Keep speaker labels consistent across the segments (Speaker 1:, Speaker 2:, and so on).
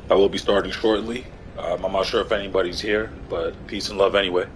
Speaker 1: I will be starting shortly. I'm not sure if anybody's here, but peace and love anyway.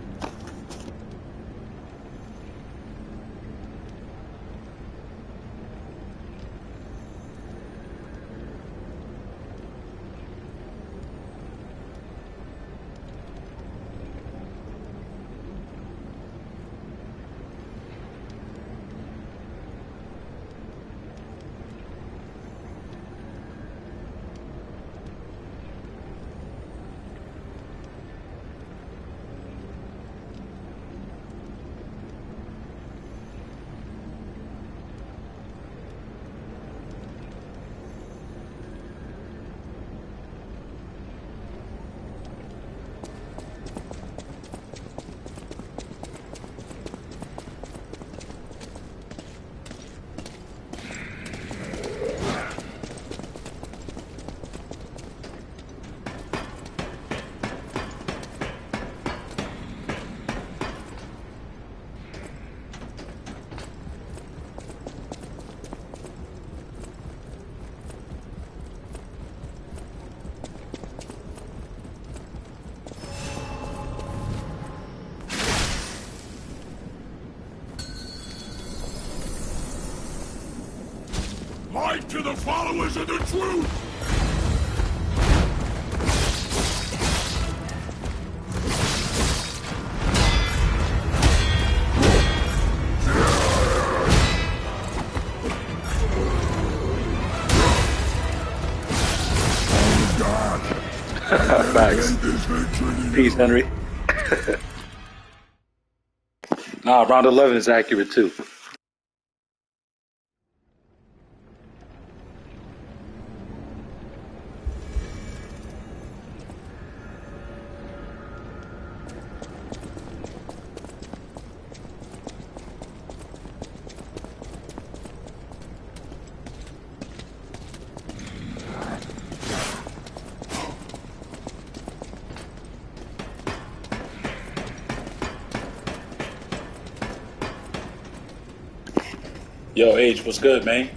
Speaker 2: Light to the followers of the truth!
Speaker 1: Facts. Peace, Henry. Nah, round 11 is accurate too. Yo, H, what's good, man?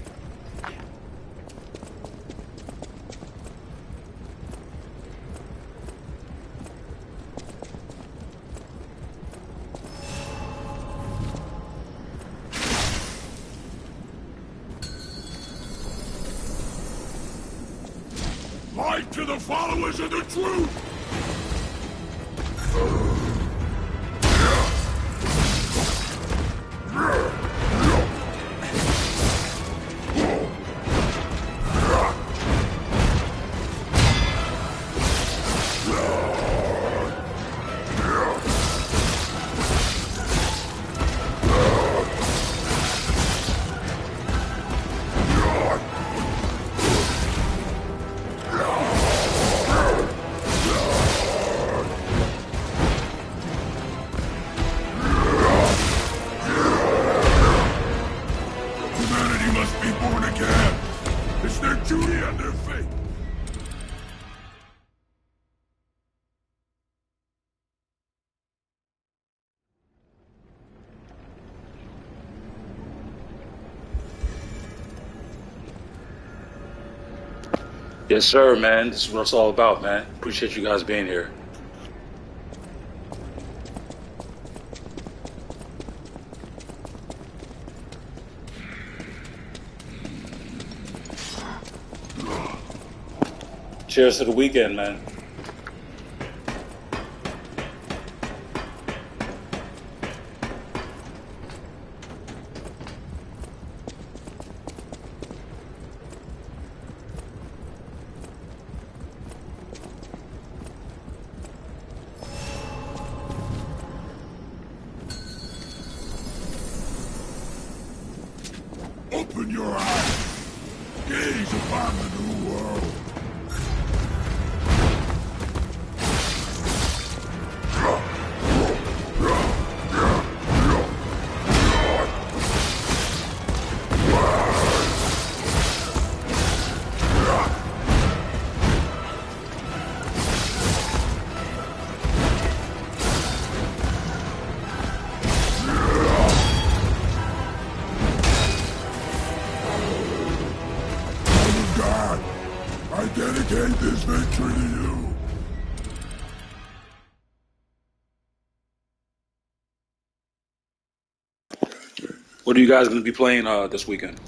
Speaker 2: Light to the followers of the truth!
Speaker 1: Yes, sir, man. This is what it's all about, man. Appreciate you guys being here. Cheers to the weekend, man.
Speaker 2: Open your eyes. Gaze upon the new world. I victory to you.
Speaker 1: What are you guys going to be playing this weekend?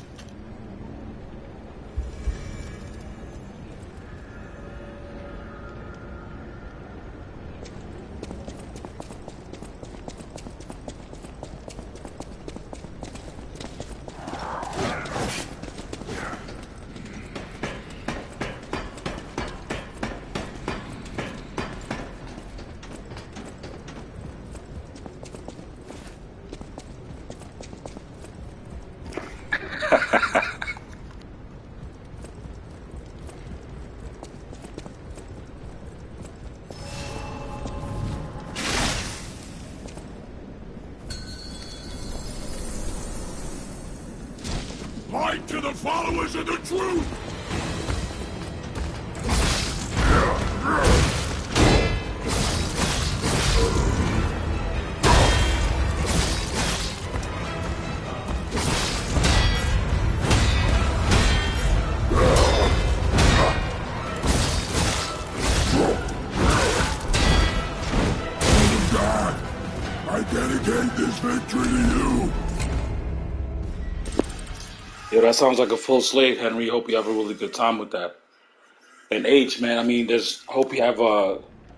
Speaker 2: Light to the followers of the truth! God, I dedicate this victory to you.
Speaker 1: Yeah, that sounds like a full slate, Henry. Hope you have a really good time with that. And H, man, I mean, hope you have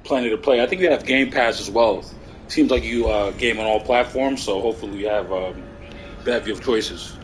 Speaker 1: plenty to play. I think you have Game Pass as well. Seems like you game on all platforms, so hopefully you have bevy of choices.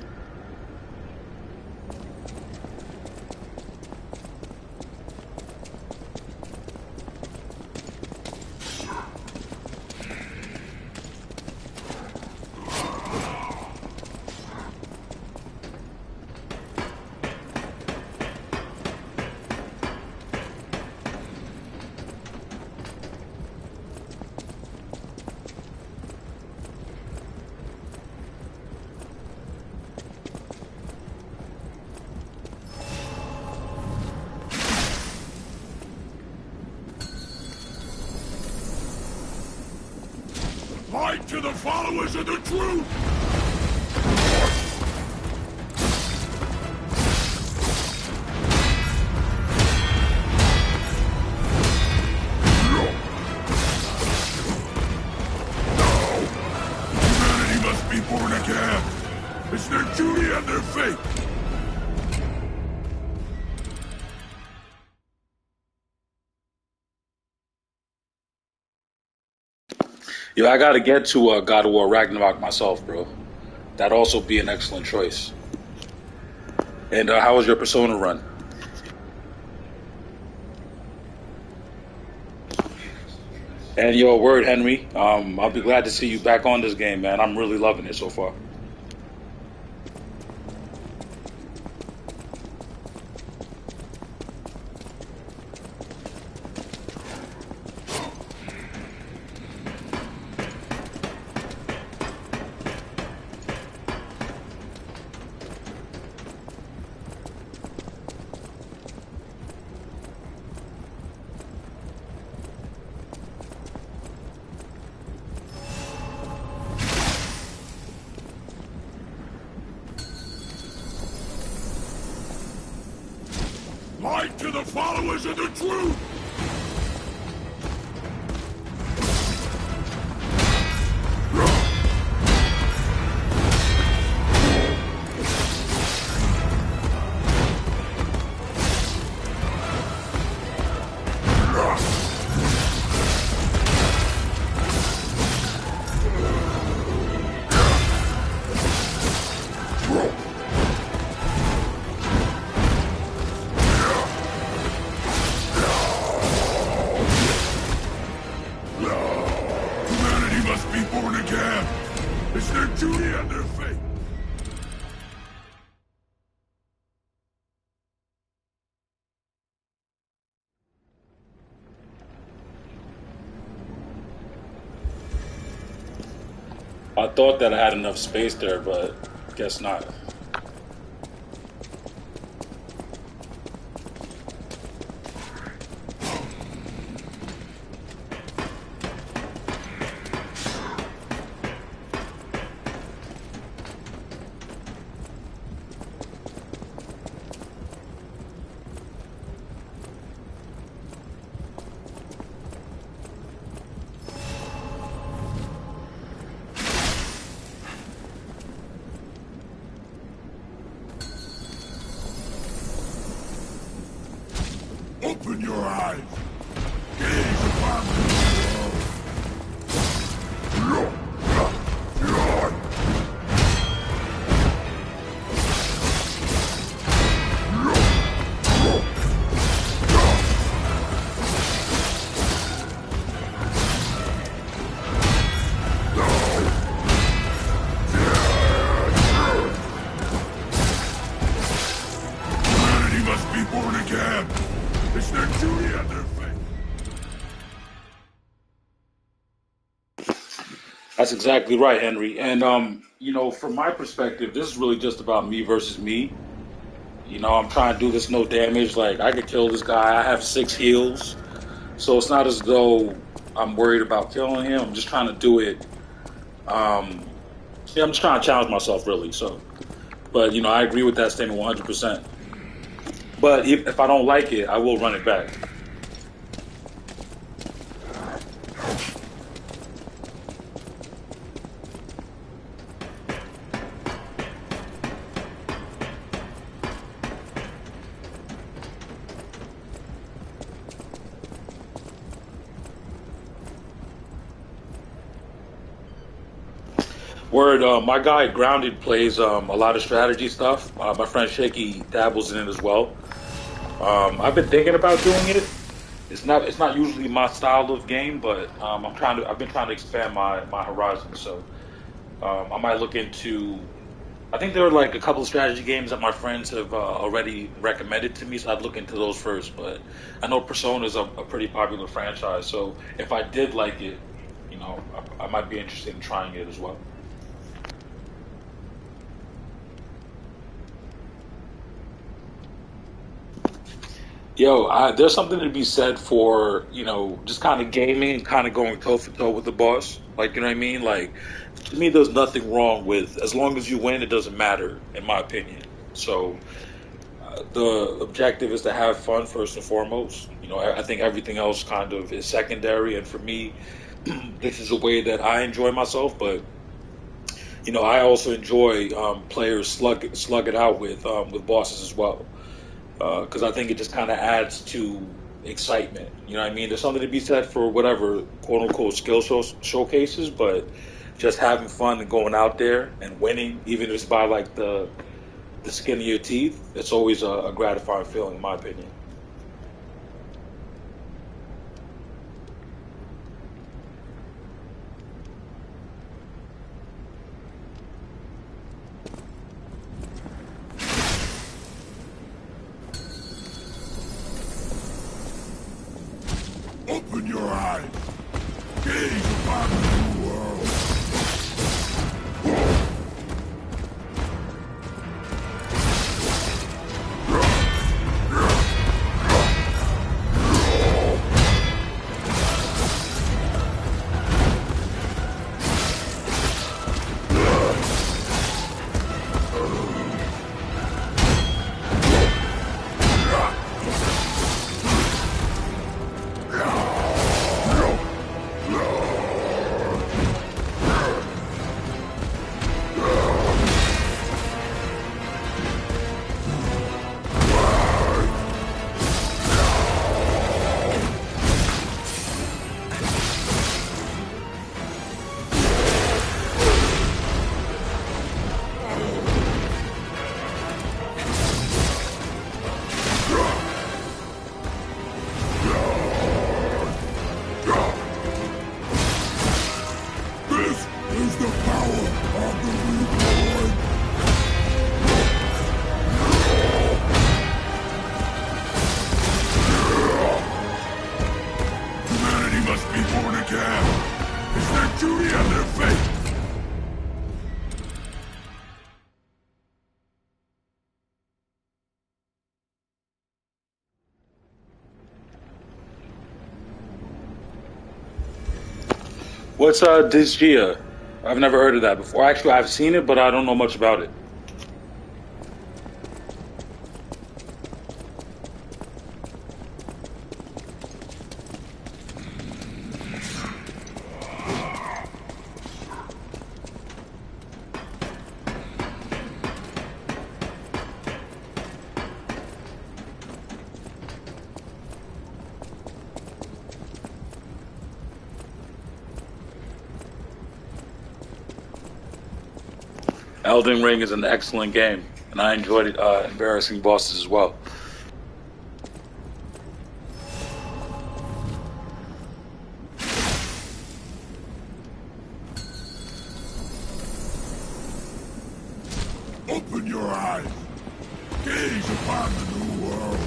Speaker 2: Light to the followers of the truth! Humanity must be born again. It's their duty and their fate.
Speaker 1: Yeah, I got to get to God of War Ragnarok myself, bro. That'd also be an excellent choice. And how was your Persona run? And your word, Henry. I'll be glad to see you back on this game, man. I'm really loving it so far.
Speaker 2: Light to the followers of the truth! Humanity must be born again. It's their duty and their fate.
Speaker 1: I thought that I had enough space there, but guess not.
Speaker 2: your eyes. Gaze upon the world. Humanity must be born again. It's their duty and their fate.
Speaker 1: That's exactly right, Henry. And from my perspective, this is really just about me versus me. I'm trying to do this no damage. Like I could kill this guy. I have six heals, so it's not as though I'm worried about killing him. I'm just trying to do it. Um, yeah, I'm just trying to challenge myself, really. So, but I agree with that statement 100%. But if I don't like it, I will run it back. Word, my guy Grounded plays a lot of strategy stuff. My friend Shaky dabbles in it as well. I've been thinking about doing it. It's not usually my style of game, but I've been trying to expand my horizons. So I might look into. I think there are like a couple of strategy games that my friends have already recommended to me, so I'd look into those first. But I know Persona is a pretty popular franchise, so if I did like it, I might be interested in trying it as well. There's something to be said for, just kind of gaming and kind of going toe for toe with the boss. Like, you know what I mean? Like, to me, there's nothing wrong with, as long as you win, it doesn't matter, in my opinion. So, the objective is to have fun first and foremost. I think everything else kind of is secondary. And for me, this is a way that I enjoy myself. But, I also enjoy players slug it out with bosses as well, because I think it just kind of adds to excitement. You know what I mean? There's something to be said for whatever quote unquote showcases, but just having fun and going out there and winning, even if it's by like the skin of your teeth, it's always a gratifying feeling, in my opinion.
Speaker 2: Open your eyes. Gaze upon the new world. This is the power of the reborn. Humanity must be born again. It's their duty and their fate.
Speaker 1: What's Disgia? I've never heard of that before. Actually, I've seen it, but I don't know much about it. Elden Ring is an excellent game, and I enjoyed it, embarrassing bosses as well.
Speaker 2: Open your eyes. Gaze upon the new world.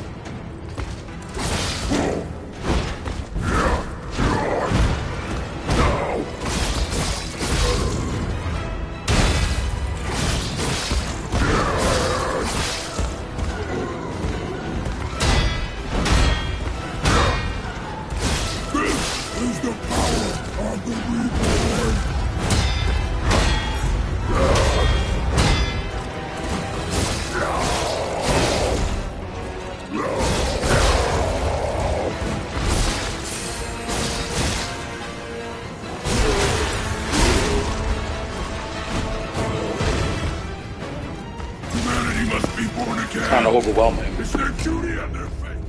Speaker 2: This is the power of the reborn. Humanity must be born again.
Speaker 1: Kind of overwhelming.
Speaker 2: It's their duty and their faith.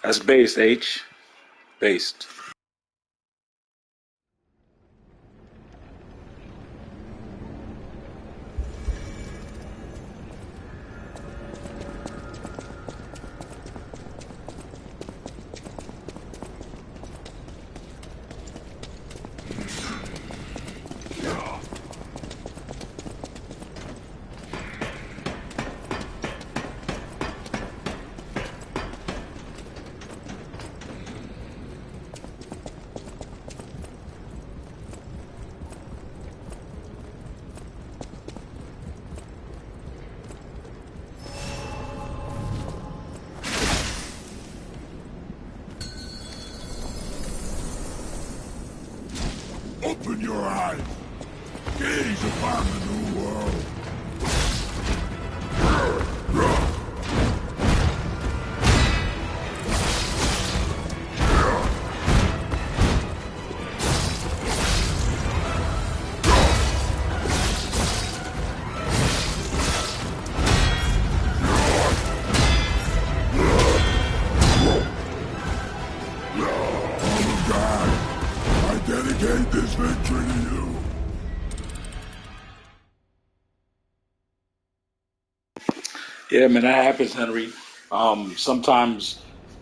Speaker 1: That's based, H. Based.
Speaker 2: Open your eyes. Gaze upon the new world. Oh God, I dedicate this victory to you.
Speaker 1: Yeah, man, that happens, Henry. Sometimes,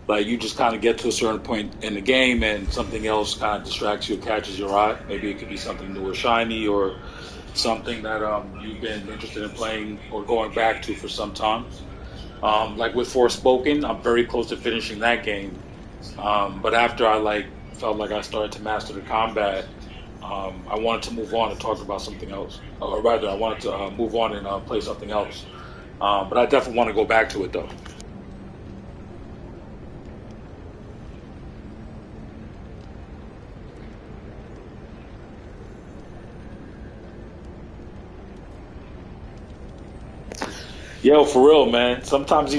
Speaker 1: like, you just kind of get to a certain point in the game and something else kind of distracts you or catches your eye. Maybe it could be something new or shiny or something that you've been interested in playing or going back to for some time. Like with Forspoken, I'm very close to finishing that game. But after I like felt like I started to master the combat, I wanted to move on and talk about something else, or rather, I wanted to move on and play something else. But I definitely want to go back to it though. Yo, for real, man. Sometimes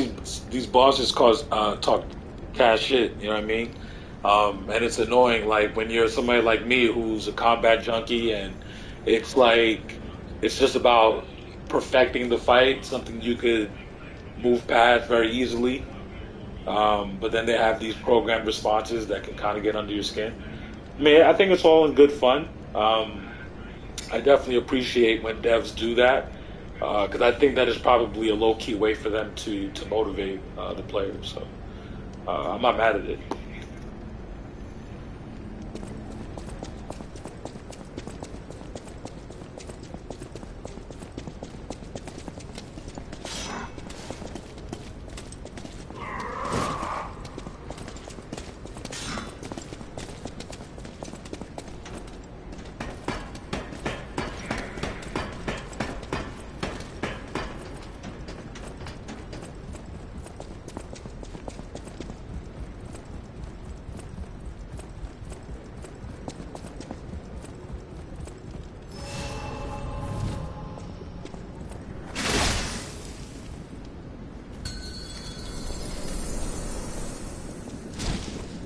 Speaker 1: these bosses cause talk cash shit. You know what I mean? And it's annoying. Like when you're somebody like me who's a combat junkie, and it's like it's just about perfecting the fight, something you could move past very easily. But then they have these programmed responses that can kind of get under your skin. I mean, I think it's all in good fun. I definitely appreciate when devs do that because I think that is probably a low key way for them to motivate the players. So I'm not mad at it.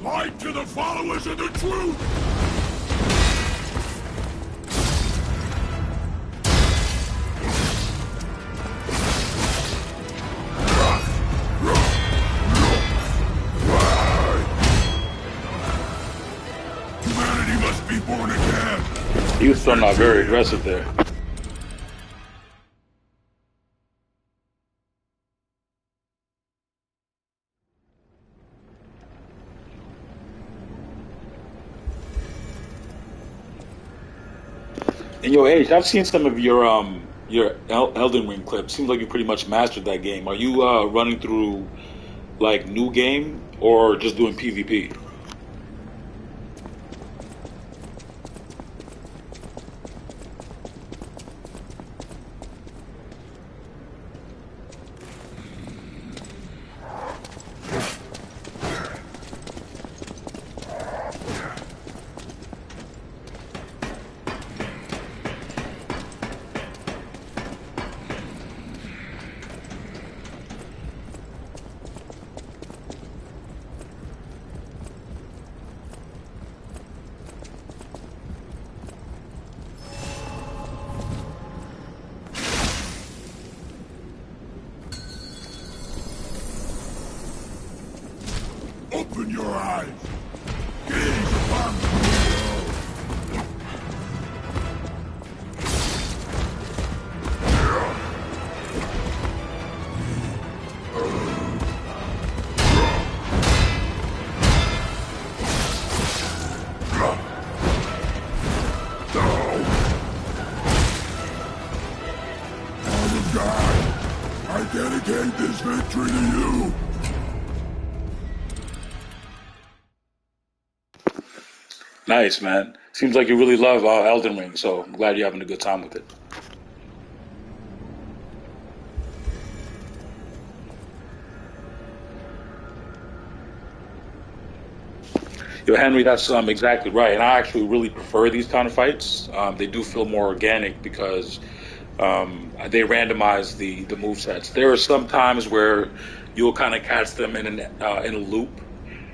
Speaker 2: Light to the followers of the truth! Humanity must be born again!
Speaker 1: You was starting out very aggressive there. And yo, Age, I've seen some of your Elden Ring clips. Seems like you pretty much mastered that game. Are you running through like new game or just doing PvP?
Speaker 2: Open your eyes. Gaze upon the new world. Father God, I dedicate this victory to you.
Speaker 1: Nice, man. Seems like you really love Elden Ring, so I'm glad you're having a good time with it. Yo, Henry, that's exactly right. And I actually really prefer these kind of fights. They do feel more organic because they randomize the move sets. There are some times where you'll kind of catch them in a loop,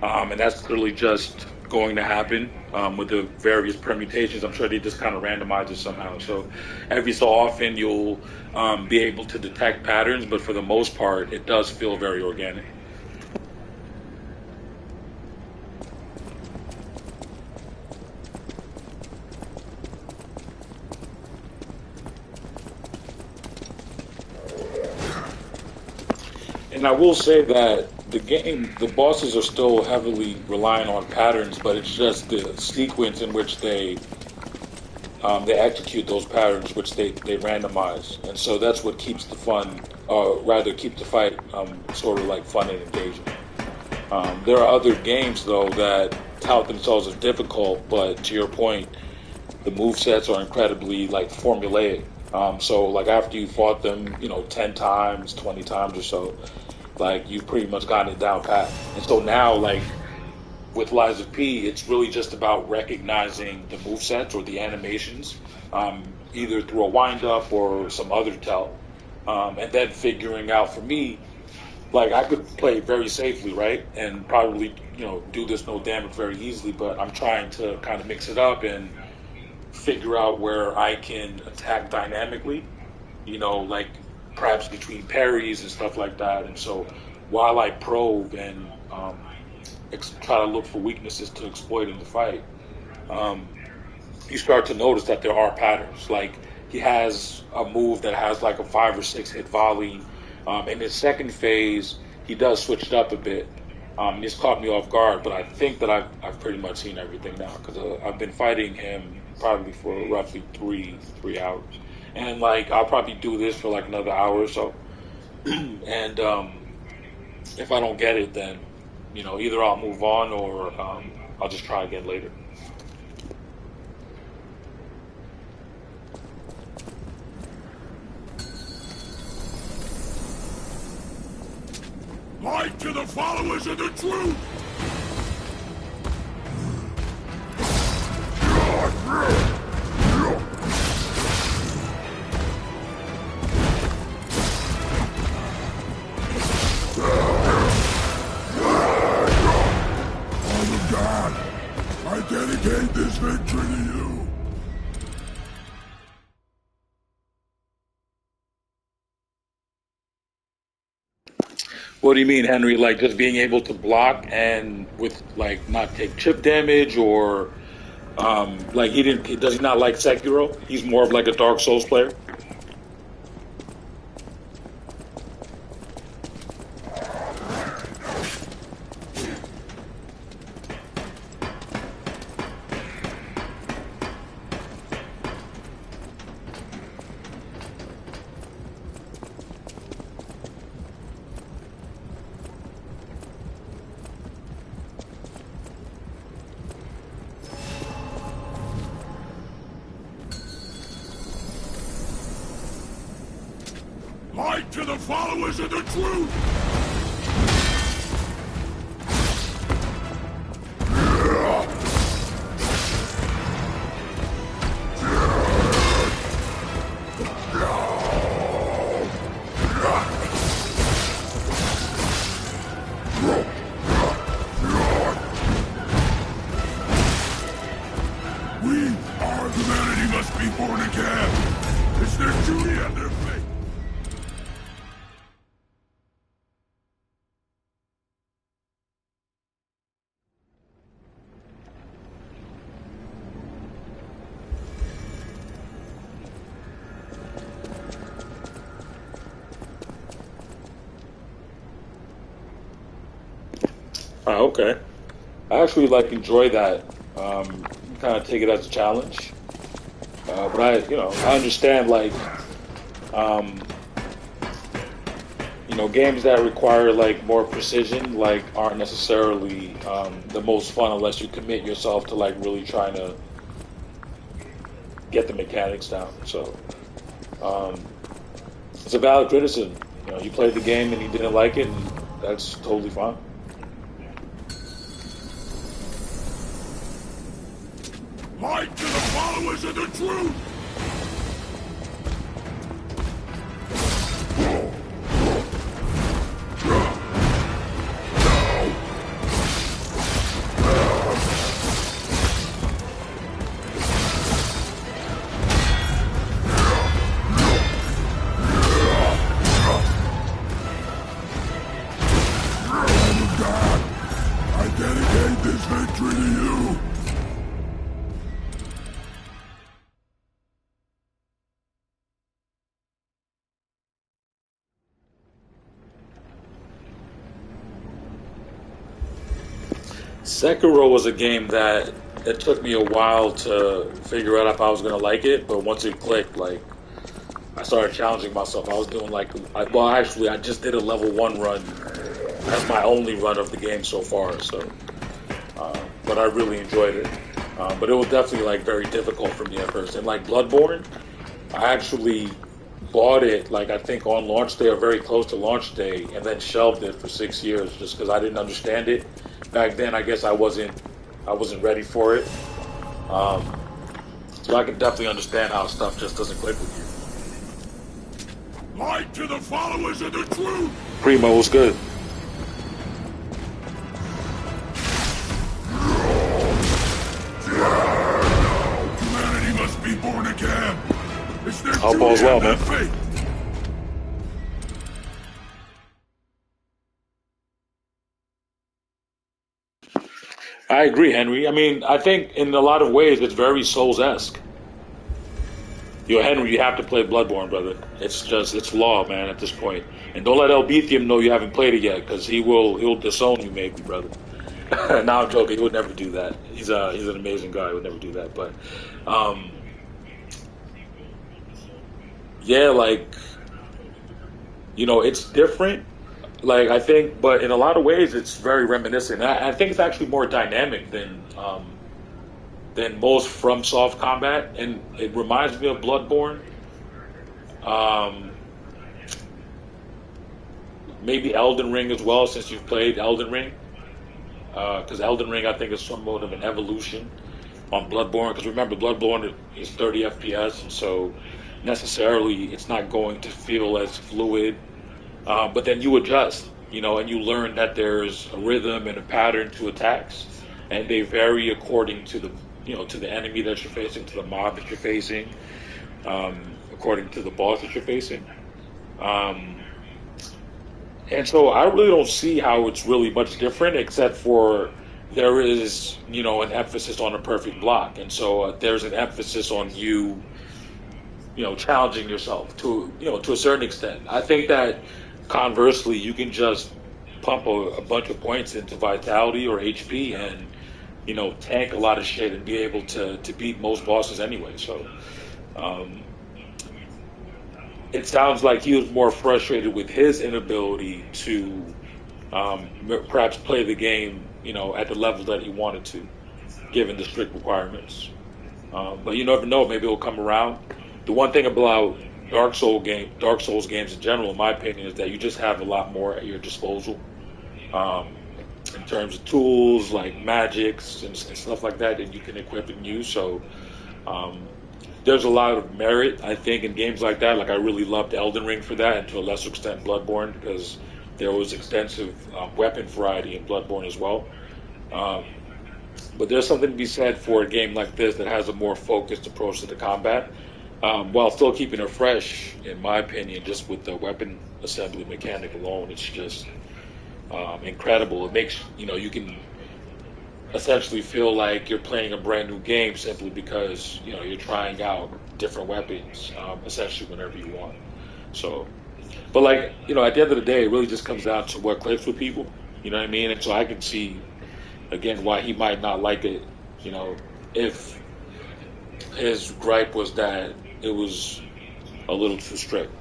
Speaker 1: and that's clearly just going to happen with the various permutations. I'm sure they just kind of randomize it somehow. So every so often you'll be able to detect patterns, but for the most part, it does feel very organic. And I will say that the bosses are still heavily relying on patterns, but it's just the sequence in which they execute those patterns, which they randomize, and so that's what keeps the fun, or rather, keep the fight sort of like fun and engaging. There are other games though that tout themselves as difficult, but to your point, the move sets are incredibly like formulaic. So like after you fought them, 10 times, 20 times or so, like you've pretty much gotten it down pat. And so now, like with Lies of P, it's really just about recognizing the move sets or the animations, either through a wind up or some other tell, and then figuring out for me, like I could play very safely, right, and probably do this no damage very easily, but I'm trying to kind of mix it up and figure out where I can attack dynamically, like perhaps between parries and stuff like that. And so while I probe and try to look for weaknesses to exploit in the fight, um, you start to notice that there are patterns. Like he has a move that has like a 5 or 6 hit volley. In his second phase, he does switch it up a bit. He's caught me off guard, but I think that I've pretty much seen everything now because I've been fighting him probably for roughly three hours, and like I'll probably do this for like another hour or so. And if I don't get it, then either I'll move on or I'll just try again later.
Speaker 2: Light to the followers of the truth! Father God, I dedicate this victory to you.
Speaker 1: What do you mean, Henry? Like just being able to block and with like not take chip damage, or like he didn't? Does he not like Sekiro? He's more of like a Dark Souls player.
Speaker 2: Light to the followers of the truth! Humanity must be born again! It's their duty and their fate!
Speaker 1: Okay. I actually like enjoy that. Kind of take it as a challenge. But I understand like, um, games that require like more precision like aren't necessarily the most fun unless you commit yourself to like really trying to get the mechanics down. So um, it's a valid criticism. You played the game and you didn't like it, and that's totally fine.
Speaker 2: Light to the followers of the truth! I dedicate this victory to you!
Speaker 1: Sekiro was a game that it took me a while to figure out if I was gonna like it, but once it clicked, like I started challenging myself. I was doing well, actually, I just did a level one run. That's my only run of the game so far. So, but I really enjoyed it. But it was definitely like very difficult for me at first. And like Bloodborne, I actually bought it like I think on launch day or very close to launch day, and then shelved it for 6 years just because I didn't understand it back then. I guess I wasn't ready for it. Um, so I can definitely understand how stuff just doesn't click with you.
Speaker 2: Light to the followers of the truth!
Speaker 1: Primo was good.
Speaker 2: Humanity must be born again! It's their
Speaker 1: Hope
Speaker 2: duty
Speaker 1: all's well,
Speaker 2: and their
Speaker 1: man.
Speaker 2: fate!
Speaker 1: I agree, Henry. I mean, I think in a lot of ways it's very Souls-esque. Henry, you have to play Bloodborne, brother. It's law, man, at this point. And don't let Elbethium know you haven't played it yet, because he'll disown you, maybe, brother. Now I'm joking. He would never do that. He's an amazing guy. He would never do that. But, um, yeah, like it's different. Like I think, but in a lot of ways, it's very reminiscent. I think it's actually more dynamic than most FromSoft combat, and it reminds me of Bloodborne. Um, Maybe Elden Ring as well, since you've played Elden Ring, because Elden Ring I think is somewhat of an evolution on Bloodborne. Because remember, Bloodborne is 30 FPS, and so necessarily it's not going to feel as fluid. But then you adjust, and you learn that there's a rhythm and a pattern to attacks, and they vary according to the enemy that you're facing, to the mob that you're facing, according to the boss that you're facing. Um, and so I really don't see how it's really much different, except for there is, an emphasis on a perfect block, and so there's an emphasis on challenging yourself to a certain extent. I think that conversely, you can just pump a bunch of points into vitality or HP and tank a lot of shit and be able to beat most bosses anyway. So um, it sounds like he was more frustrated with his inability to perhaps play the game at the level that he wanted to, given the strict requirements. But you never know, maybe it'll come around. The one thing about Dark Souls games in general, in my opinion, is that you just have a lot more at your disposal um, in terms of tools like magics and stuff like that that you can equip and use. So um, there's a lot of merit, I think, in games like that. Like I really loved Elden Ring for that, and to a lesser extent Bloodborne because there was extensive weapon variety in Bloodborne as well. Um, but there's something to be said for a game like this that has a more focused approach to the combat, while still keeping it fresh, in my opinion. Just with the weapon assembly mechanic alone, it's just incredible. It makes you can essentially feel like you're playing a brand new game simply because you're trying out different weapons, essentially whenever you want. So, but like at the end of the day, it really just comes down to what clicks with people. You know what I mean? And so I can see again why he might not like it. If his gripe was that it was a little too strict.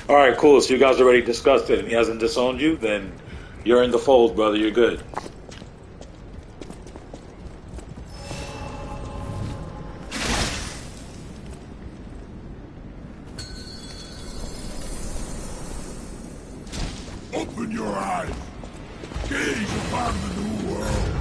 Speaker 1: All right, cool. So you guys already discussed it, and he hasn't disowned you. Then you're in the fold, brother. You're good.
Speaker 2: Open your eyes. Gaze upon the new world.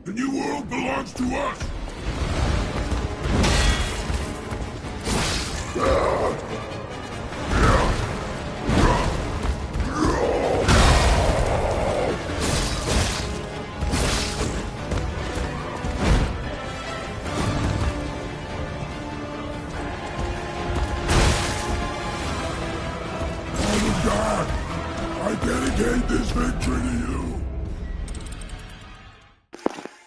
Speaker 2: The new world belongs to us! Father God, I dedicate this victory to you.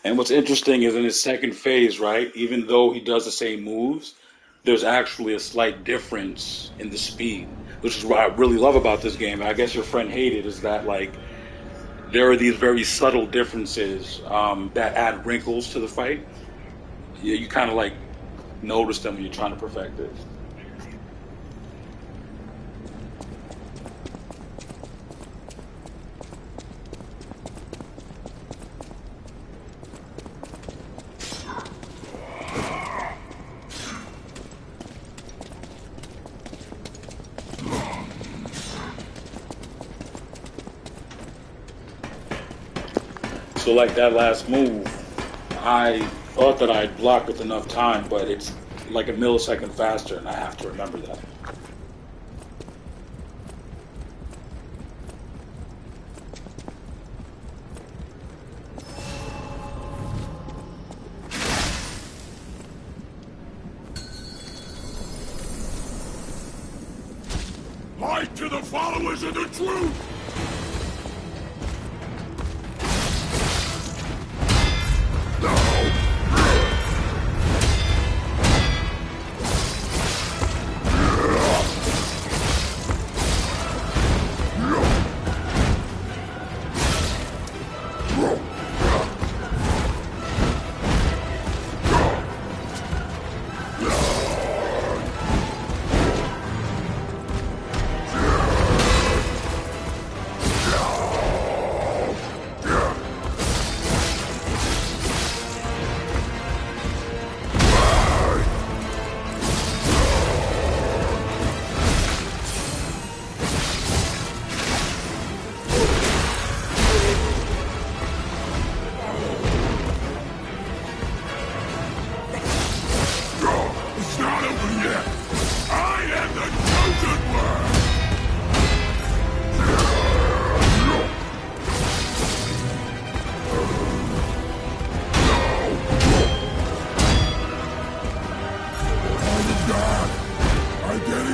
Speaker 1: And what's interesting is in his second phase, right? Even though he does the same moves, there's actually a slight difference in the speed, which is what I really love about this game. I guess your friend hated is that like there are these very subtle differences that add wrinkles to the fight. You kind of like notice them when you're trying to perfect it. So like that last move, I thought that I'd blocked with enough time, but it's like a millisecond faster, and I have to remember that.
Speaker 2: Light to the followers of the truth!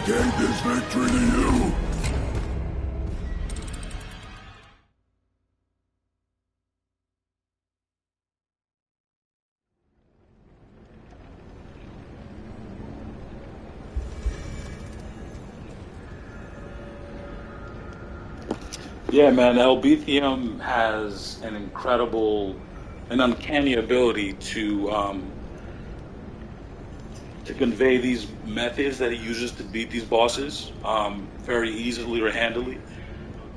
Speaker 2: dedicate this victory to you.
Speaker 1: Yeah, man, Elbithium has an uncanny ability to convey these methods that he uses to beat these bosses very easily or handily.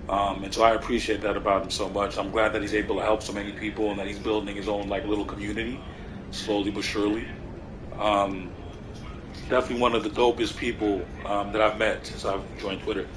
Speaker 1: And so I appreciate that about him so much. I'm glad that he's able to help so many people and that he's building his own like little community, slowly but surely. Um, Definitely one of the dopest people that I've met since I've joined Twitter.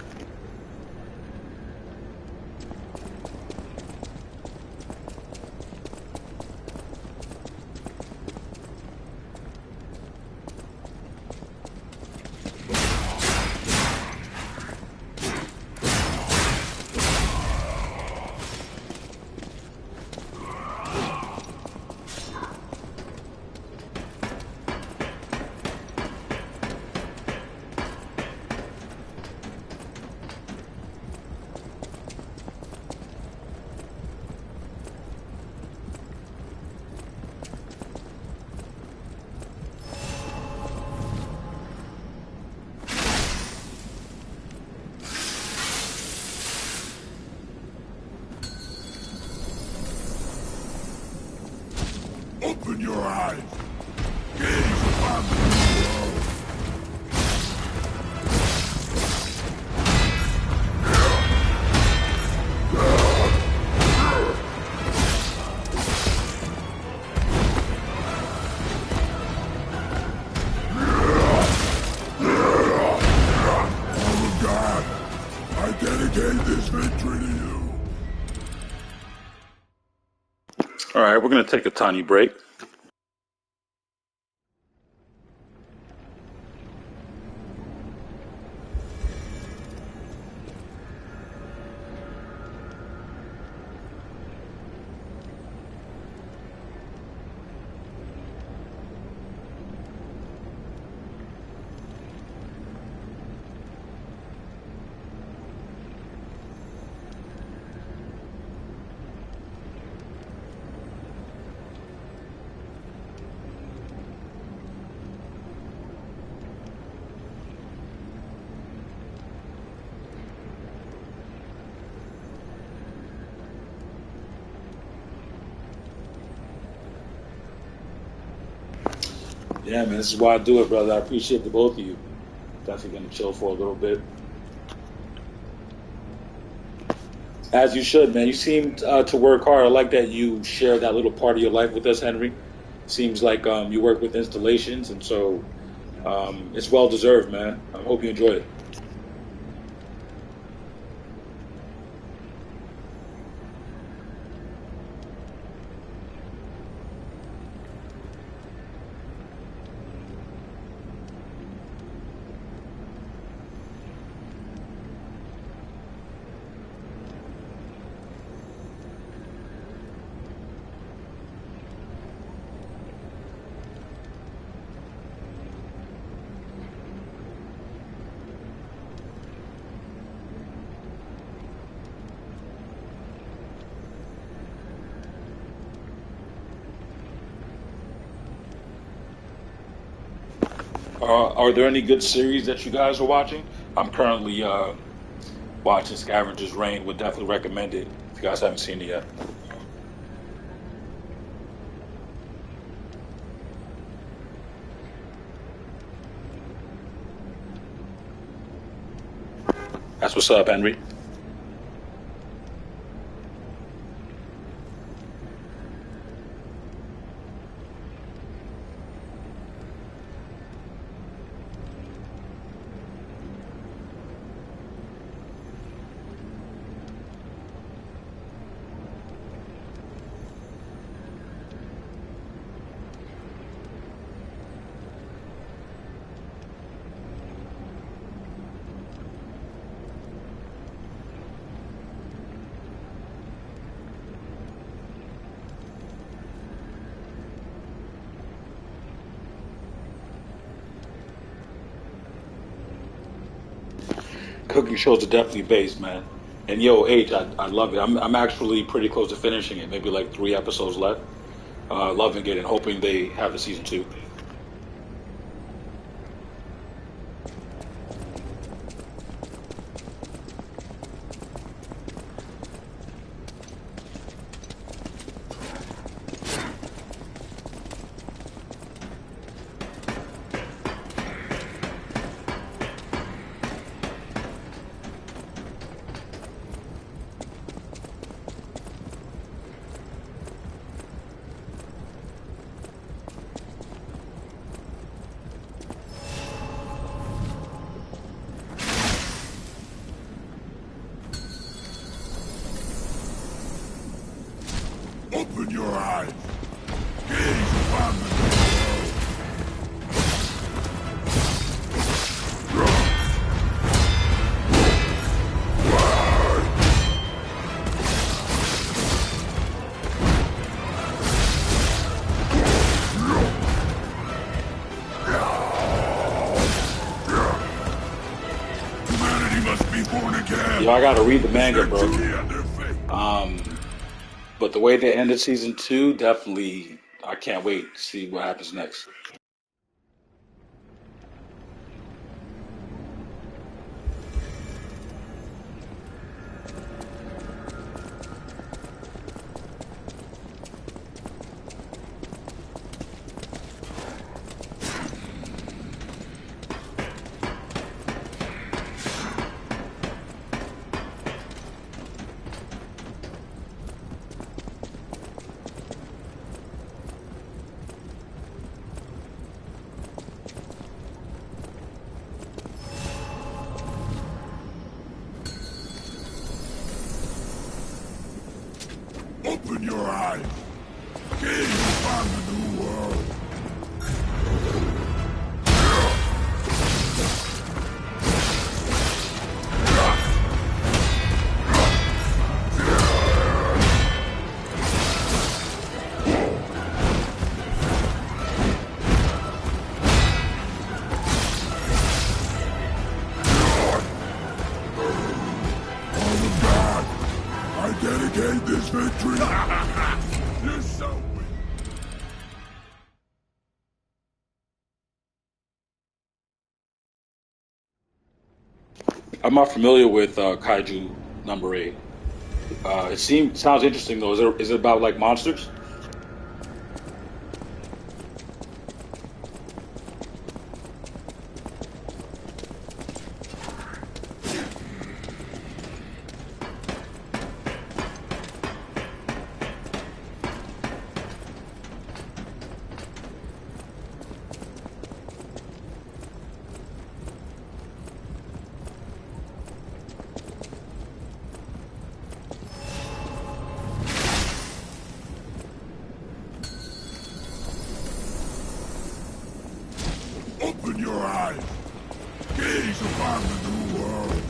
Speaker 2: Open your eyes. Gaze upon the new world. Oh God, I dedicate this victory to you.
Speaker 1: All right, we're going to take a tiny break. Yeah, man, this is why I do it, brother. I appreciate the both of you. Definitely going to chill for a little bit. As you should, man. You seem to work hard. I like that you share that little part of your life with us, Henry. Seems like you work with installations, and so it's well deserved, man. I hope you enjoy it. Are there any good series that you guys are watching? I'm currently watching Scavenger's Reign. Would definitely recommend it if you guys haven't seen it yet. That's what's up, Henry. cooking shows are definitely based, man. And yo, H, I love it. I'm actually pretty close to finishing it. Maybe like 3 episodes left. Loving it and hoping they have a season 2.
Speaker 2: Open your eyes. Gaze upon the new world. Humanity must be born again.
Speaker 1: Yo, I gotta read the manga, bro.
Speaker 2: Duty and their fate.
Speaker 1: But the way they ended season 2, definitely, I can't wait to see what happens next.
Speaker 2: Open your eyes. Gaze upon the new world. All of God, I dedicate this victory. You're so weak.
Speaker 1: I'm not familiar with Kaiju number 8. Sounds interesting though. Is it about like monsters?
Speaker 2: Open your eyes. Gaze upon the new world.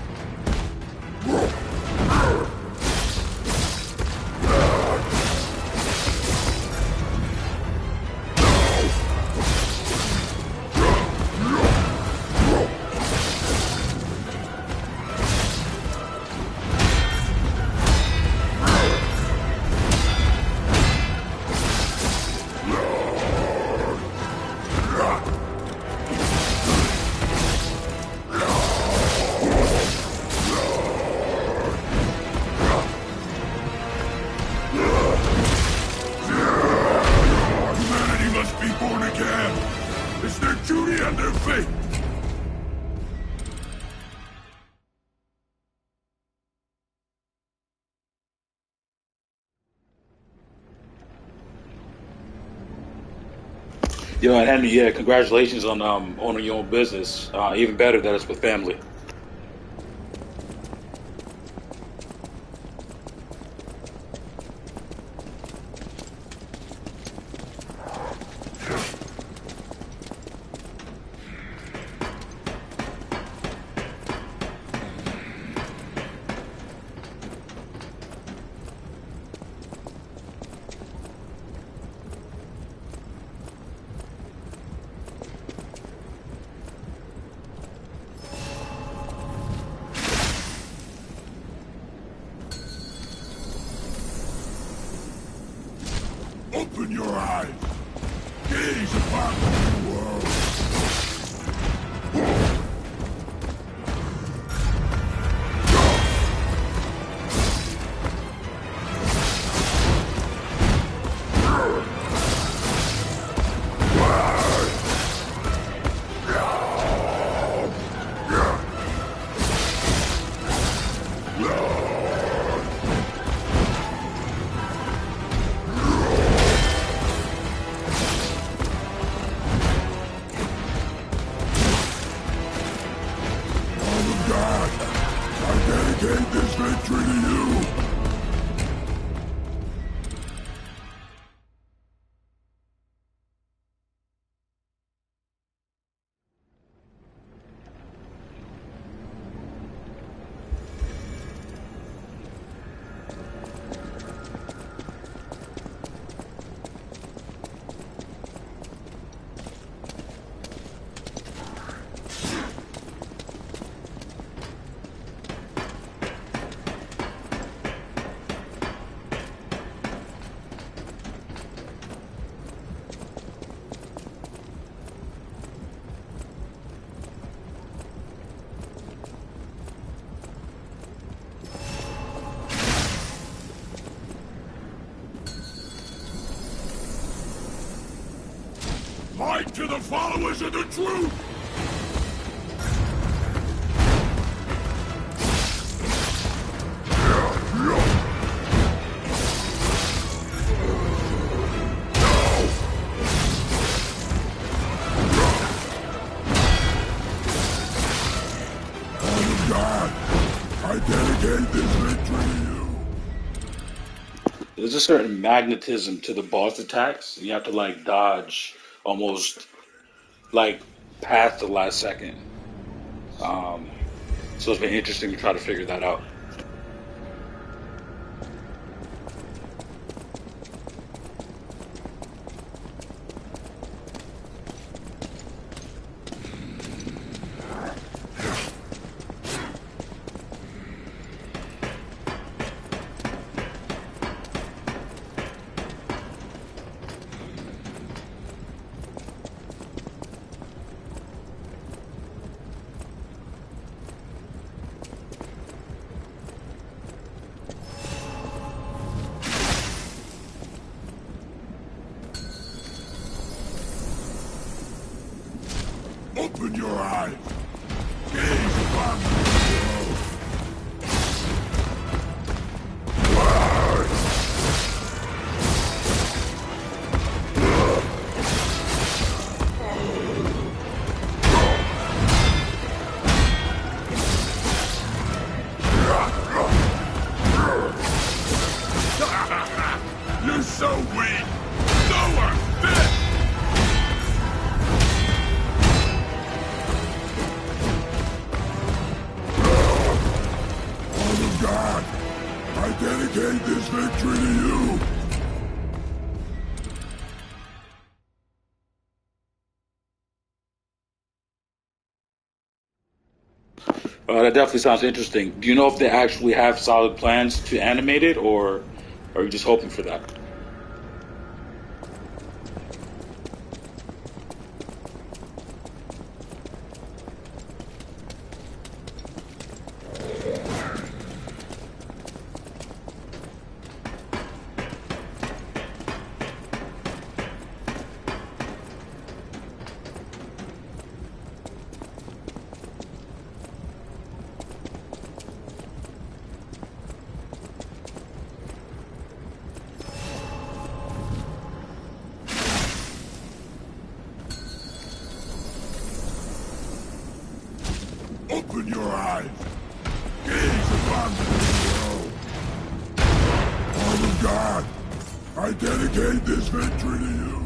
Speaker 2: Humanity must be born again. It's their duty and their fate.
Speaker 1: Yo, and Henry, yeah, congratulations on owning your own business. Even better that it's with family.
Speaker 2: Gaze upon the world. Dedicate this victory to you! Fight to the followers of the truth! God, I dedicate this victory to you.
Speaker 1: There's a certain magnetism to the boss attacks. You have to like dodge almost like past the last second. Um, so it's been interesting to try to figure that out.
Speaker 2: Open your eyes. Gaze upon the world. You're so weak. Lower. This. God, I dedicate this victory to you!
Speaker 1: That definitely sounds interesting. Do you know if they actually have solid plans to animate it, or are you just hoping for that?
Speaker 2: Open your eyes! Gaze upon the world! Lord of God, I dedicate this victory to you!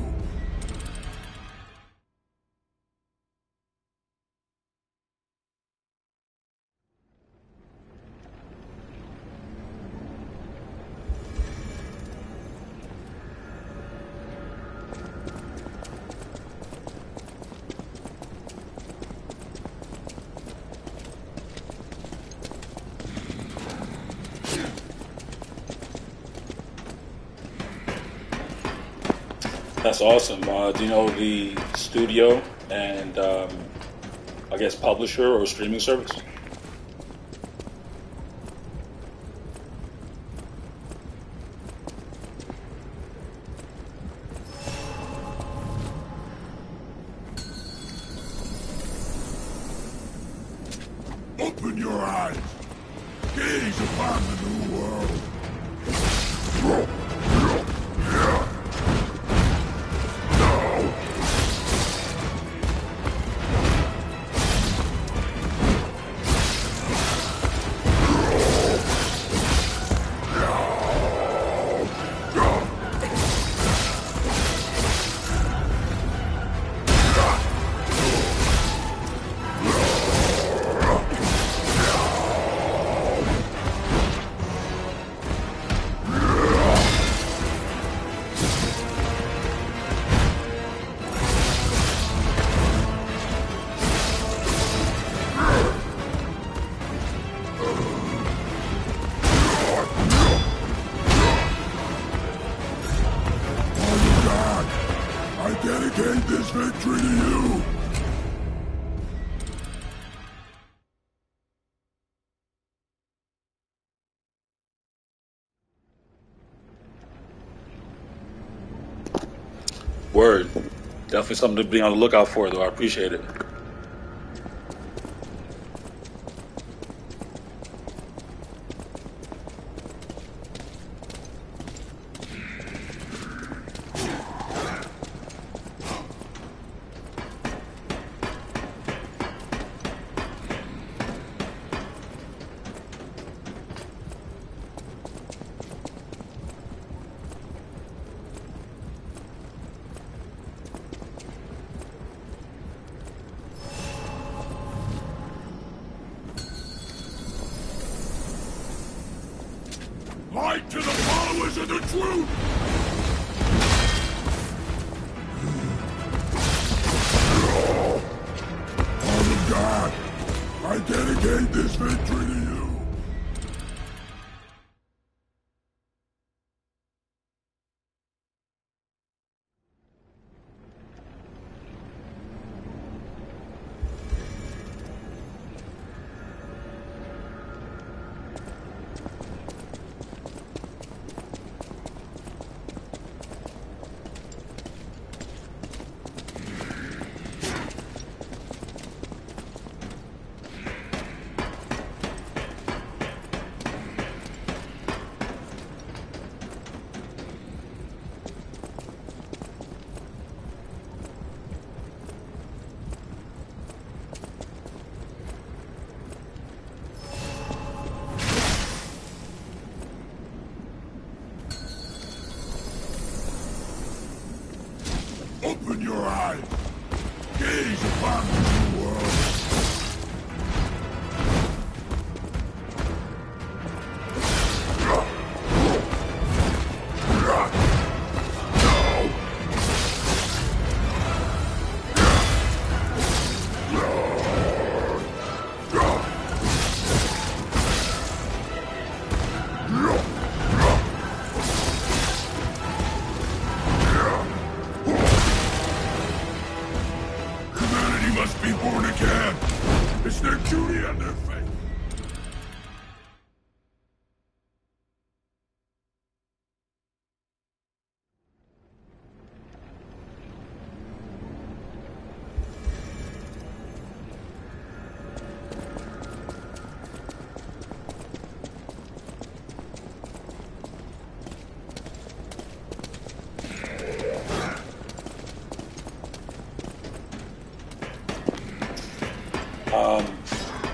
Speaker 1: That's awesome. Do you know the studio and I guess publisher or streaming service?
Speaker 2: Open your eyes. Gaze upon the new world. I dedicate this victory to you!
Speaker 1: Word. Definitely something to be on the lookout for, though. I appreciate it.
Speaker 2: Light to the followers of the truth! Father God, I dedicate this victory to you. Open your eyes. Gaze upon the new world. Humanity must be born again. It's their duty and their faith.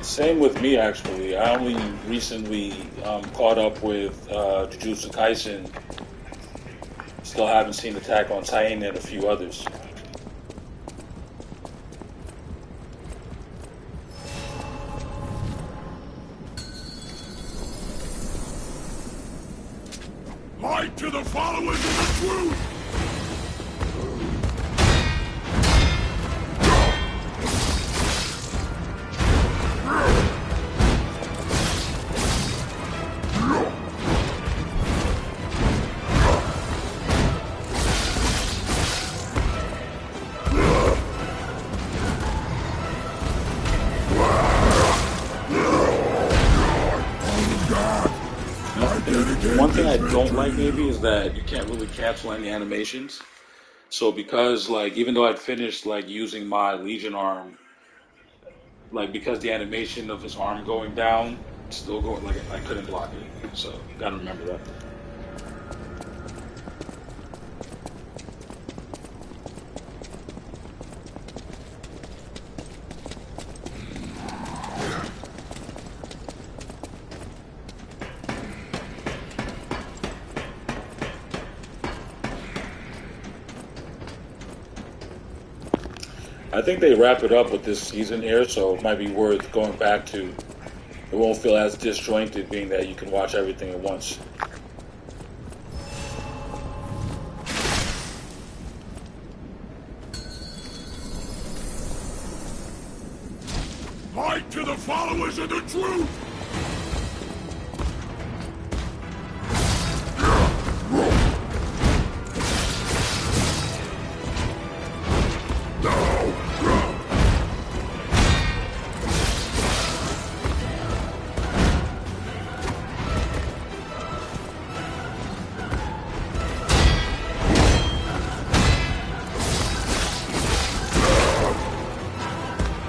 Speaker 1: Same with me, actually. I only recently caught up with Jujutsu Kaisen. Still haven't seen Attack on Titan and a few others.
Speaker 2: Light to the followers of the truth!
Speaker 1: The
Speaker 2: dedicate
Speaker 1: one thing
Speaker 2: this
Speaker 1: I don't
Speaker 2: victory
Speaker 1: like
Speaker 2: to
Speaker 1: maybe is
Speaker 2: you.
Speaker 1: that you can't really cancel any animations. So because like even though I'd finished like using my Legion arm, like because the animation of his arm going down, still going like I couldn't block it. So gotta remember that. I think they wrap it up with this season here, so it might be worth going back to. It won't feel as disjointed, being that you can watch everything at once.
Speaker 2: Fight to the followers of the truth!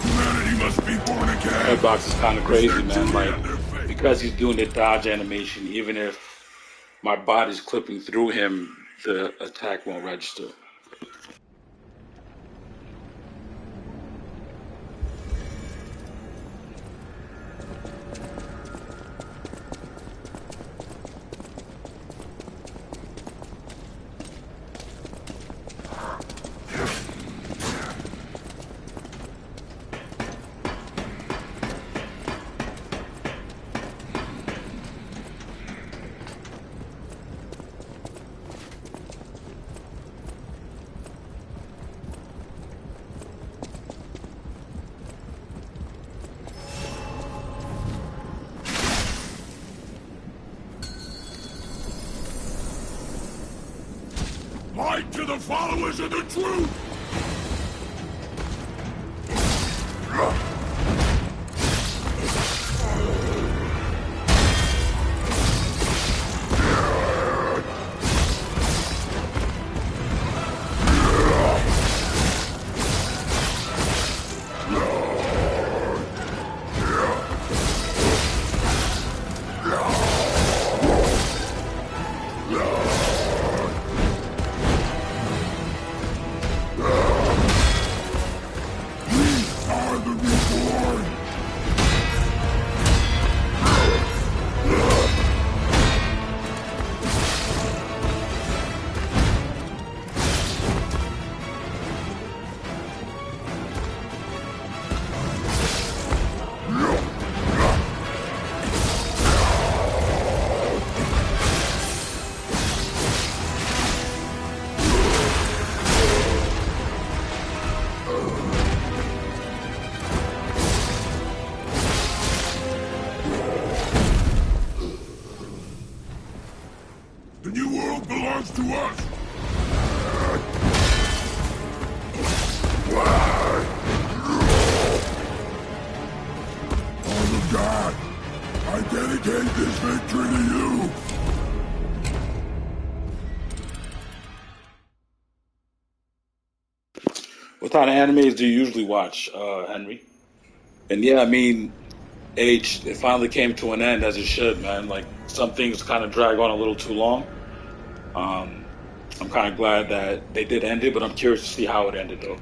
Speaker 2: Humanity must be born again!
Speaker 1: That box is kind of
Speaker 2: With
Speaker 1: crazy, man.
Speaker 2: victory
Speaker 1: Like
Speaker 2: at their fate!
Speaker 1: because he's doing the dodge animation, even if my body's clipping through him, the attack won't register.
Speaker 2: Fight to the followers of the truth! We are the reborn! The new world belongs to us! Arm of God, I dedicate this victory to you!
Speaker 1: What kind of animes do you usually watch, Henry? And yeah, I mean, H, it finally came to an end as it should, man. Like some things kind of drag on a little too long. Um, I'm kind of glad that they did end it, but I'm curious to see how it ended, though.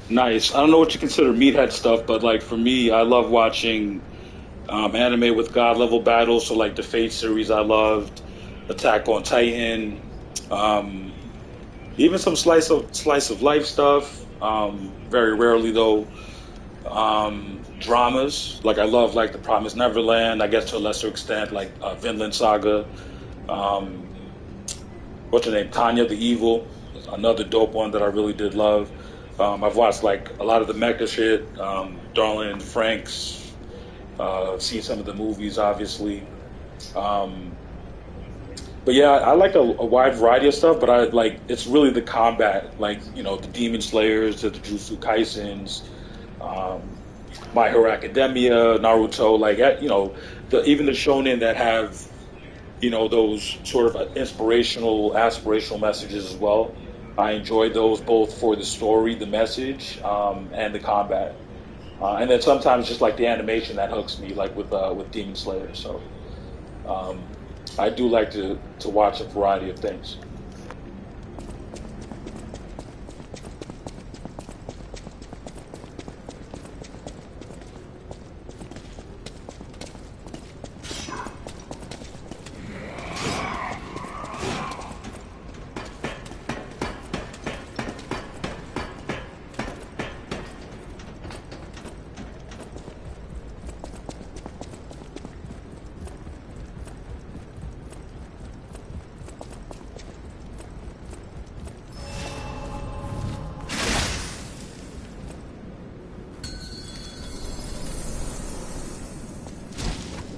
Speaker 1: Nice. I don't know what you consider meathead stuff, but like for me, I love watching anime with god level battles. So like the Fate series, I loved Attack on Titan, um, even some slice of life stuff. Very rarely though, dramas. Like I love like The Promised Neverland. I guess to a lesser extent, like Vinland Saga. Um, what's her name? Tanya the Evil, another dope one that I really did love. I've watched like a lot of the mecha shit, Darling and Franks. Seen some of the movies, obviously. Um, but yeah, I like a wide variety of stuff. But I like it's really the combat, like the Demon Slayers, the Jujutsu Kaisens, um, My Hero Academia, Naruto. Like even the shonen that have those sort of inspirational, aspirational messages as well. I enjoy those both for the story, the message, and the combat. And then sometimes just like the animation that hooks me, like with Demon Slayer. So um, I do like to watch a variety of things.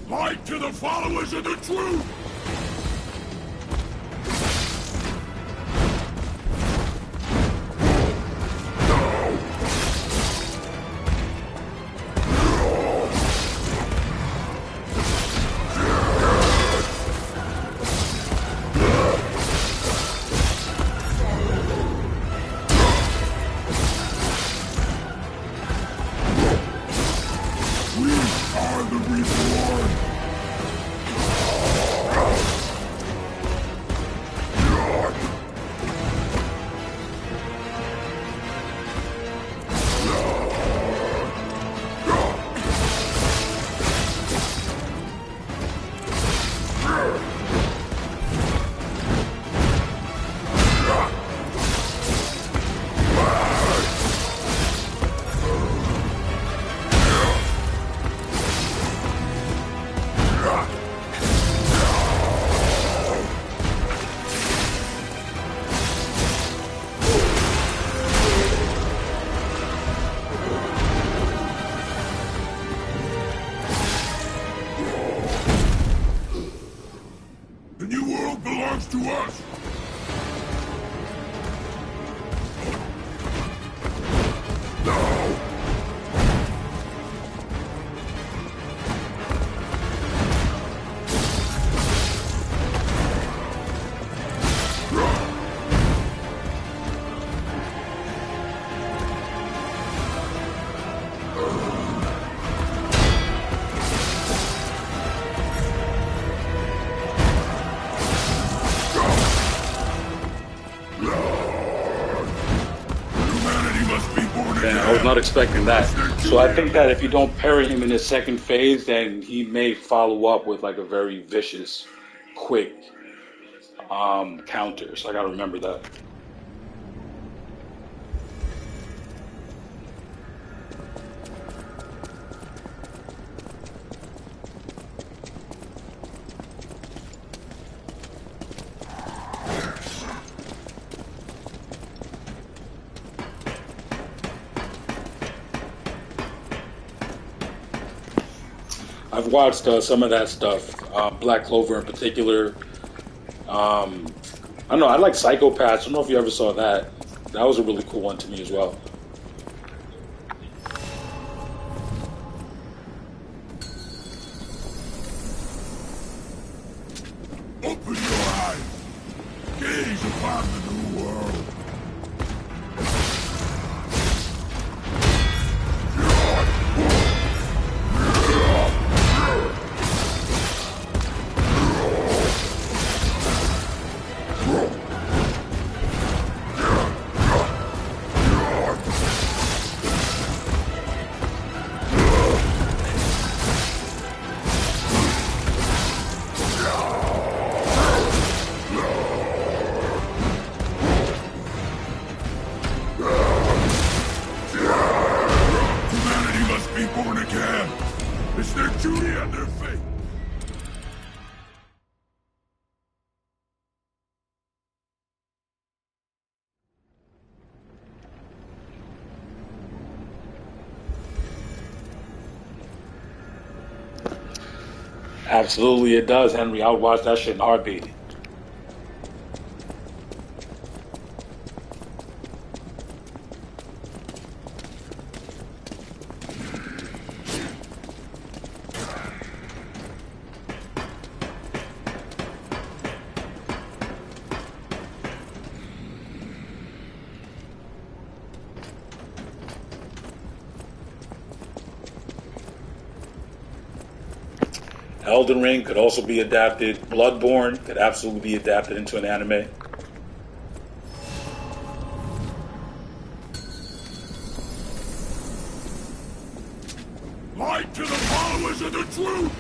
Speaker 2: Light to the followers of the truth! We are the reborn! The new world belongs to us! Humanity must be born
Speaker 1: And I was
Speaker 2: again!
Speaker 1: not expecting that. So I think that if you don't parry him in his second phase, then he may follow up with like a very vicious, quick counter. So I got to remember that. I've watched some of that stuff, Black Clover in particular. Um, I don't know. I like Psychopaths. I don't know if you ever saw that. That was a really cool one to me as well.
Speaker 2: Open your eyes! Gaze upon the new world!
Speaker 1: Absolutely, it does, Henry. I would watch that shit in a heartbeat. Elden Ring could also be adapted. Bloodborne could absolutely be adapted into an anime.
Speaker 2: Light to the followers of the truth!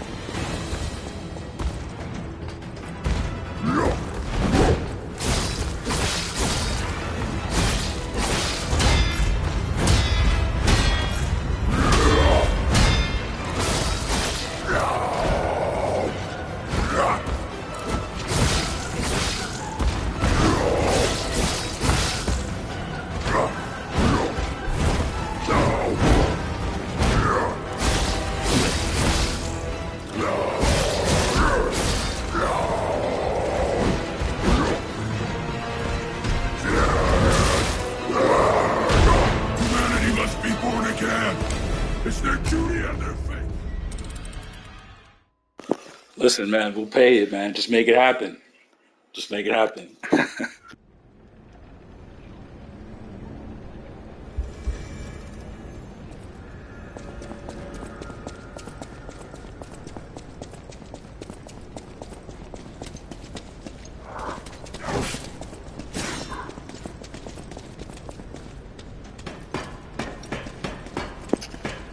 Speaker 2: It's their duty and their faith.
Speaker 1: Listen, man, we'll pay it, man. Just make it happen. Just make it happen.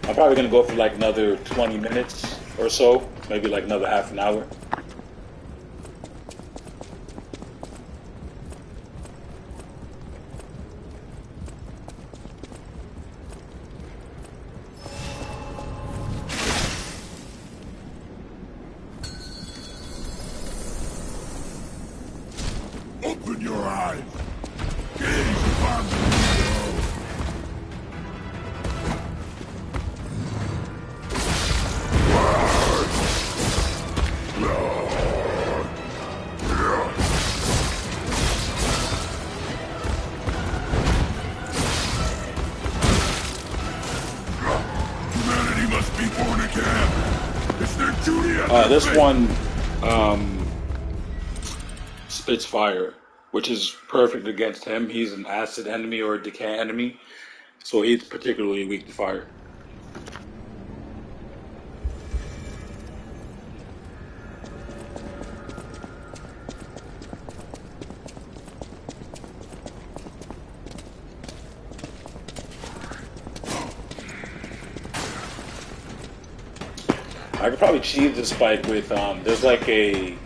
Speaker 1: I'm probably gonna go for like another 20 minutes or so, maybe like another half an hour.
Speaker 2: Open your eyes. Gaze upon the world. Humanity must be born again. It's their duty and their
Speaker 1: This
Speaker 2: faith.
Speaker 1: one spits fire, which is perfect against him. He's an acid enemy or a decay enemy, so he's particularly weak to fire. I could probably cheese this fight with there's like a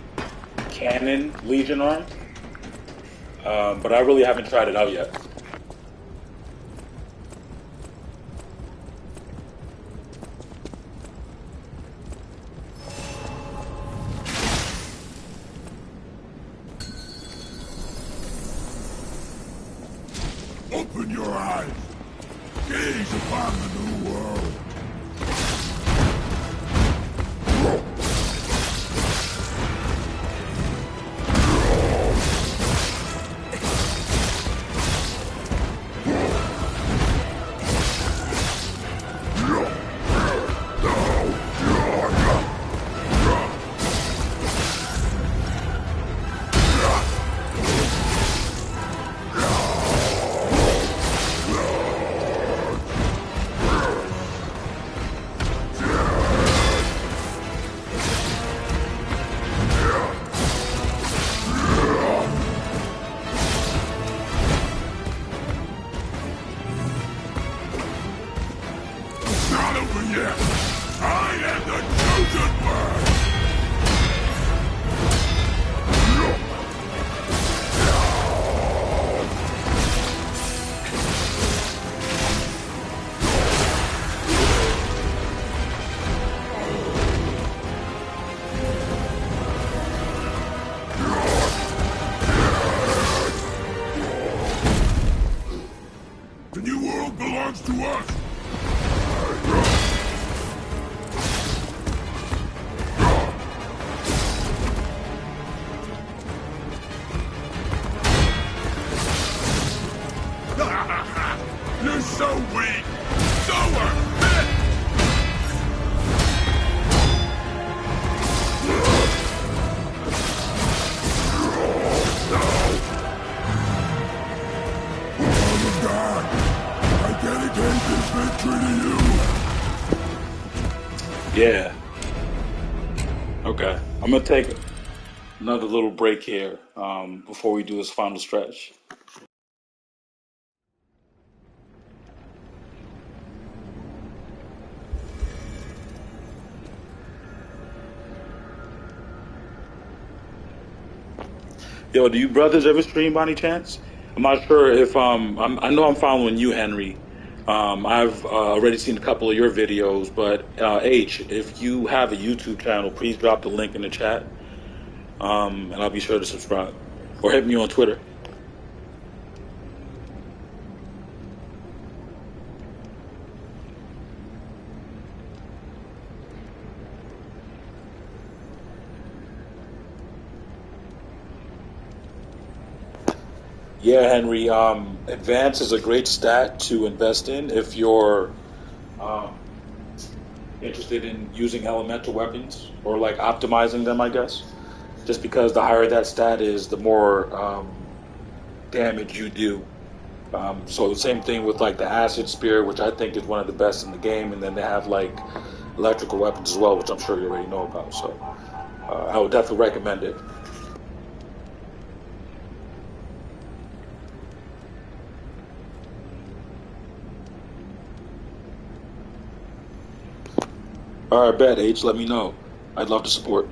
Speaker 1: cannon Legion arm, but I really haven't tried it out yet.
Speaker 2: Open your eyes. Gaze upon the new world. Not over yet. I am the chosen one. The new world belongs to us.
Speaker 1: Yeah. Okay. I'm gonna take another little break here before we do this final stretch. Yo, do you brothers ever stream by any chance? I'm not sure if I know I'm following you, Henry. I've already seen a couple of your videos, but H, if you have a YouTube channel, please drop the link in the chat, and I'll be sure to subscribe. Or hit me on Twitter. Yeah, Henry. Advance is a great stat to invest in if you're um, interested in using elemental weapons or like optimizing them, I guess. Just because the higher that stat is, the more damage you do. So the same thing with like the acid spear, which I think is one of the best in the game, and then they have like electrical weapons as well, which I'm sure you already know about. So I would definitely recommend it. All right, bet H. Let me know. I'd love to support.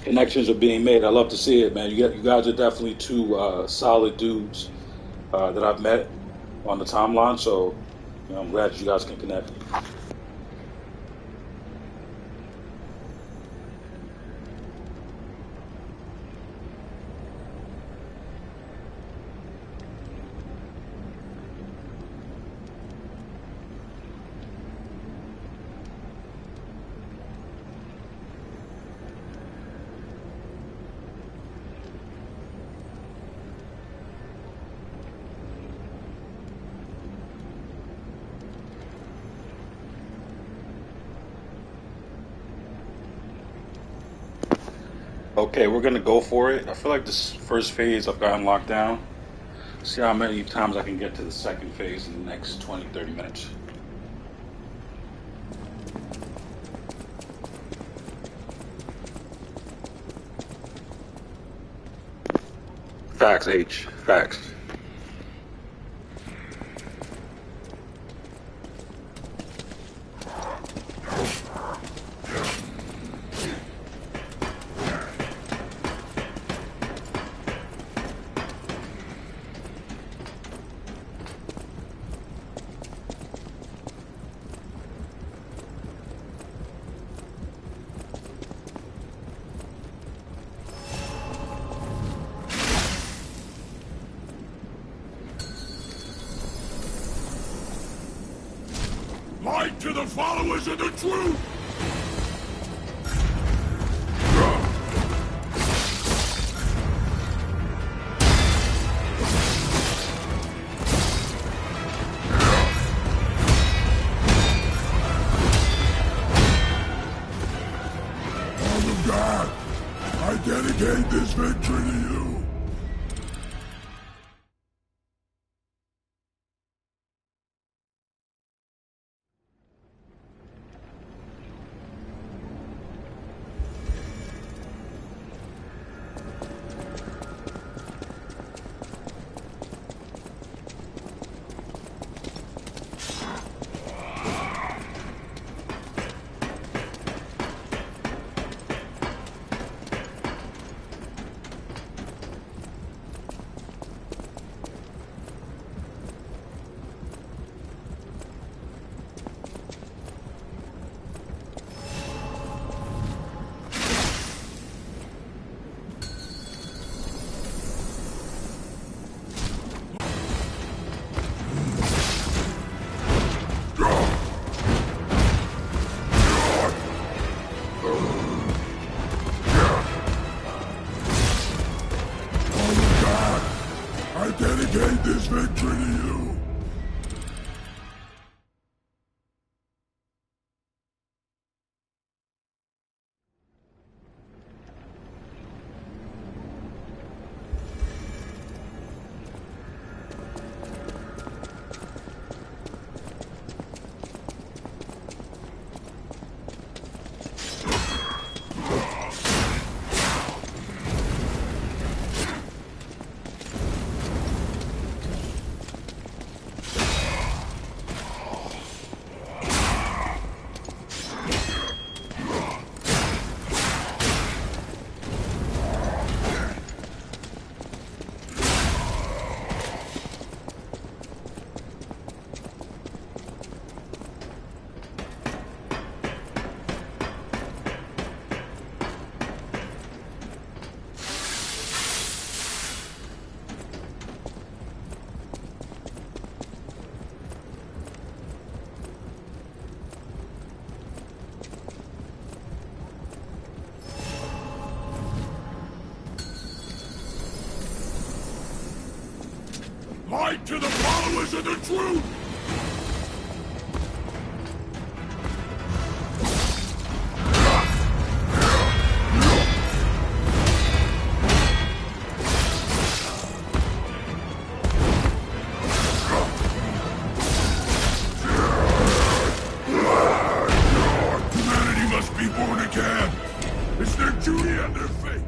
Speaker 1: Connections are being made. I love to see it, man. You guys are definitely two solid dudes that I've met on the timeline. So I'm glad you guys can connect. Okay, we're gonna go for it. I feel like this first phase I've gotten locked down. See how many times I can get to the second phase in the next 20, 30 minutes. Facts, H. Facts.
Speaker 2: Light to the followers of the truth! God, I dedicate this victory to you. I dedicate this victory to you. Light to the followers of the truth! Humanity must be born again! It's their duty and their fate!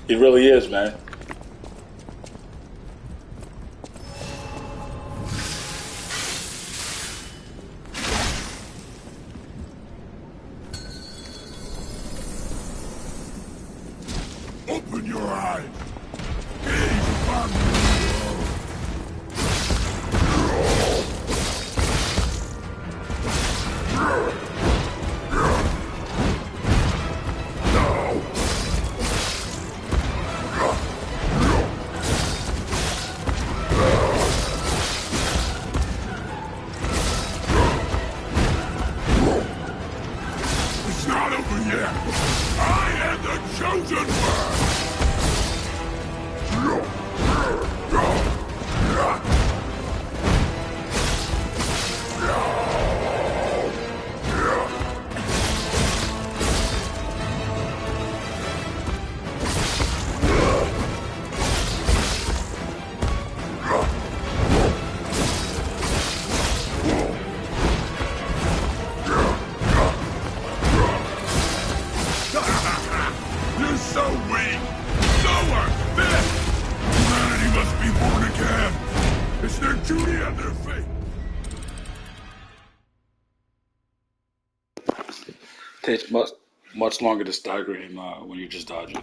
Speaker 1: He really is, man.
Speaker 2: Open your eyes! Gaze upon the world! It's not over yet! I am the chosen one! so weak! Lower! This! Humanity must be born again! It's their duty and their fate!
Speaker 1: Takes much longer to stagger him when you're just dodging.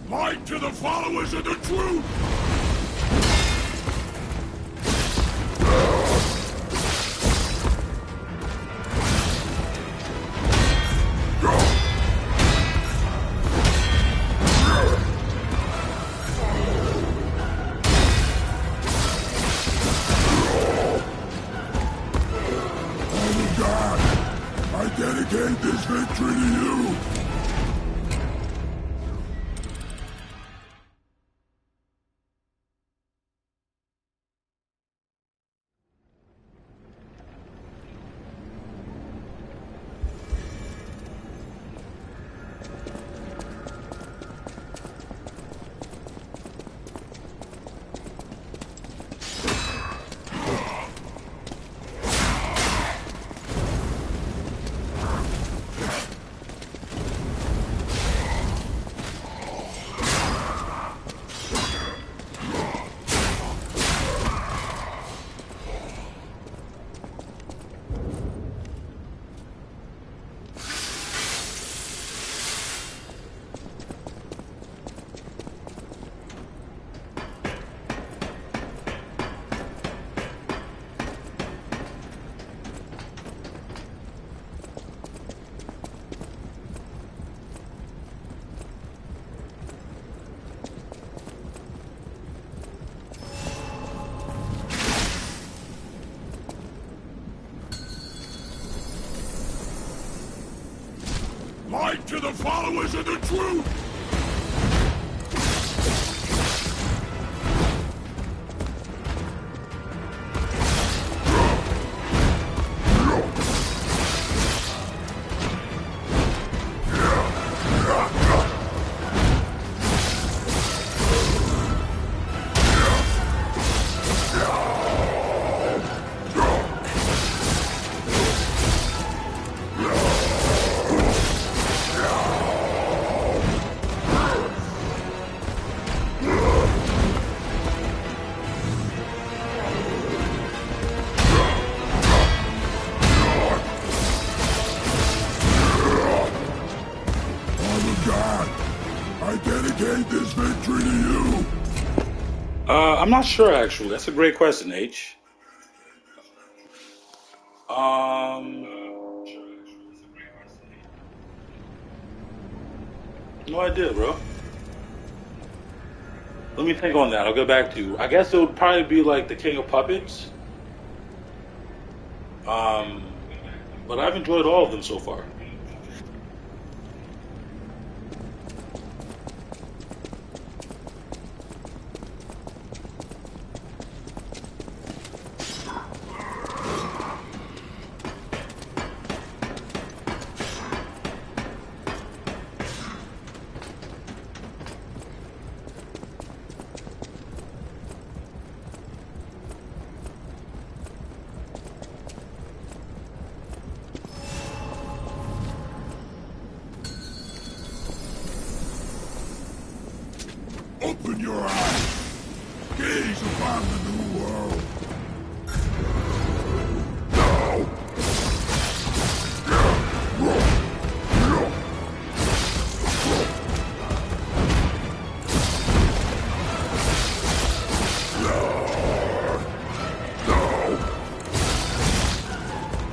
Speaker 2: Light to the followers of the truth! Father God, I dedicate this victory to you! Light to the followers of the truth! I dedicate this victory to you!
Speaker 1: I'm not sure actually. That's a great question, H. No idea, bro. Let me think on that. I'll get back to you. I guess it would probably be like the King of Puppets. Um, but I've enjoyed all of them so far.
Speaker 2: your eyes. Gaze upon the new world. Now.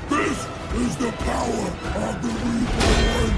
Speaker 2: This is the power of the reborn.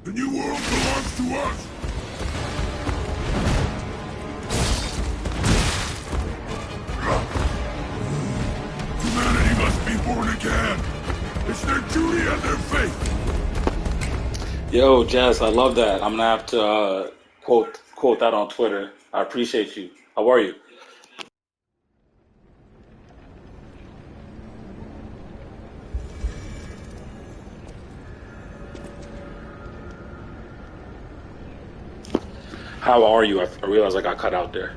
Speaker 2: The new world belongs to us! Humanity must be born again! It's their duty and their faith!
Speaker 1: Yo, Jess, I love that. I'm gonna have to quote that on Twitter. I appreciate you. How are you? How are you? I realized I got cut out there.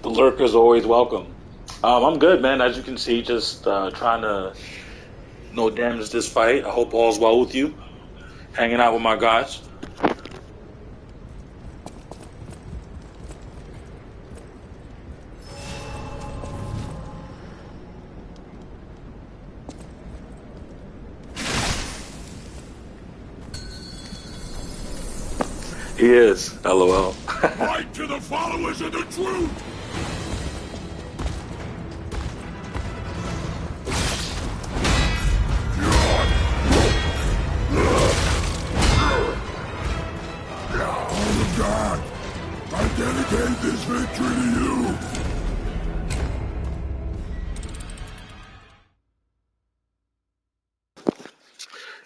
Speaker 1: The lurker's always welcome. I'm good, man. As you can see, just trying to no damage this fight. I hope all's well with you. Hanging out with my guys. He is. LOL.
Speaker 2: Fight to the followers of the truth! All of God, I dedicate this victory to you!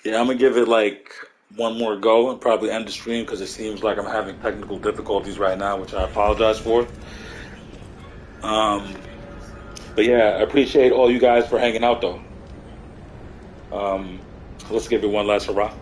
Speaker 1: Yeah, I'm gonna give it like one more go and probably end the stream because it seems like I'm having technical difficulties right now, which I apologize for. Um, but yeah, I appreciate all you guys for hanging out though. Um, let's give it one last hurrah.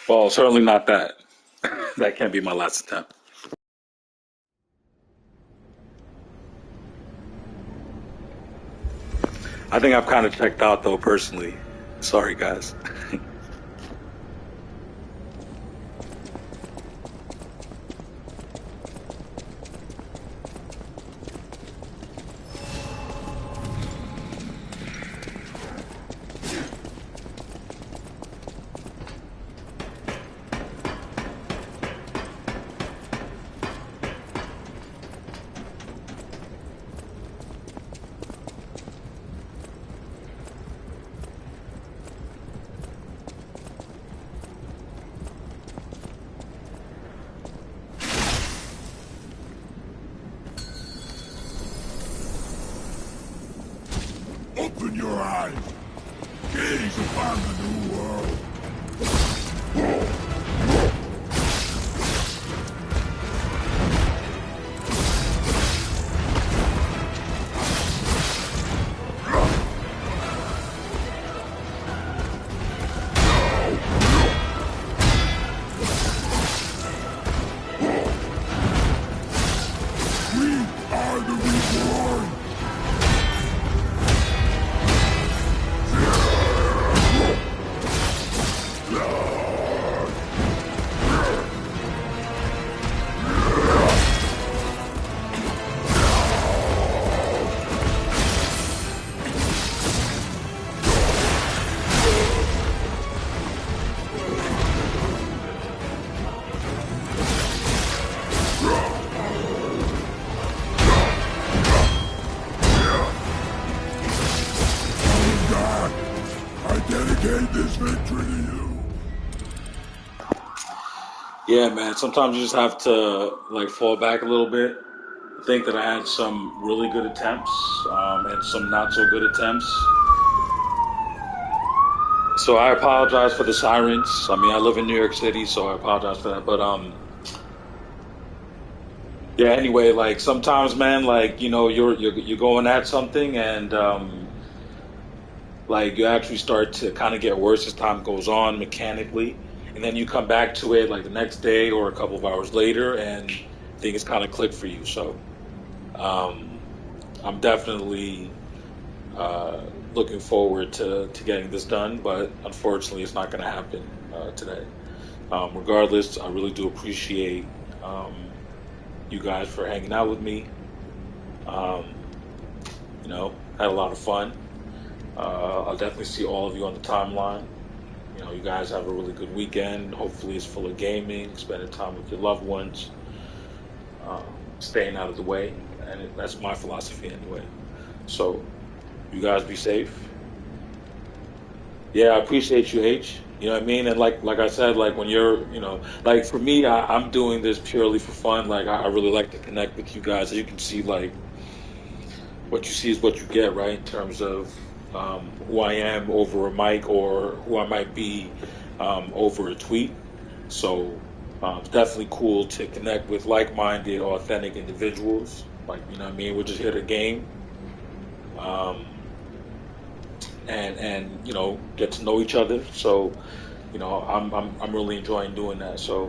Speaker 1: Well, certainly not that. That can't be my last attempt. I think I've kind of checked out though, personally. Sorry, guys.
Speaker 2: Open your eyes! Gaze upon the new world! dedicate this victory to you.
Speaker 1: Yeah, man. Sometimes you just have to like fall back a little bit. I think that I had some really good attempts and some not so good attempts. So I apologize for the sirens. I mean, I live in New York City, so I apologize for that. But yeah. Anyway, like sometimes, man, like you're going at something, and like you actually start to kind of get worse as time goes on mechanically, and then you come back to it like the next day or a couple of hours later, and things kind of click for you. So um, I'm definitely uh, looking forward to getting this done, but unfortunately, it's not going to happen today. Regardless, I really do appreciate um, you guys for hanging out with me. Um, had a lot of fun. I'll definitely see all of you on the timeline. You guys have a really good weekend. Hopefully, it's full of gaming, spending time with your loved ones, um, staying out of the way, and that's my philosophy anyway. So, you guys be safe. Yeah, I appreciate you, H. You know what I mean? And like I said, like when you're, like for me, I'm doing this purely for fun. Like I really like to connect with you guys. As you can see, like what you see is what you get, right? In terms of who I am over a mic or who I might be over a tweet. So it's definitely cool to connect with like-minded, authentic individuals. Like what I mean, we're just here to game um, and get to know each other. So I'm really enjoying doing that. So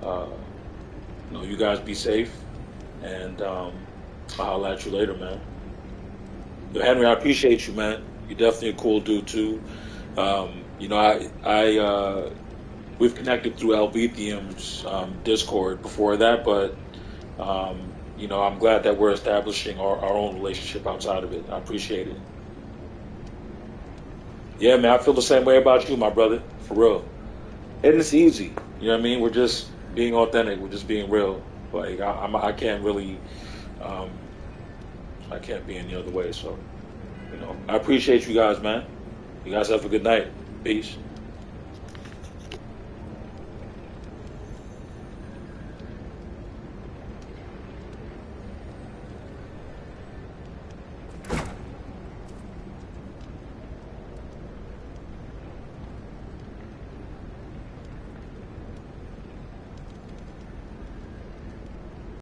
Speaker 1: uh, you guys be safe, and I'll holler at you later, man. Yo, Henry, I appreciate you, man. You're definitely a cool dude too. We've connected through Albethium's Discord before that, but I'm glad that we're establishing our own relationship outside of it. I appreciate it. Yeah, man, I feel the same way about you, my brother, for real. And it's easy. You know what I mean? We're just being authentic. We're just being real. Like I can't really, um, I can't be any other way. So I appreciate you guys, man. You guys have a good night. Peace.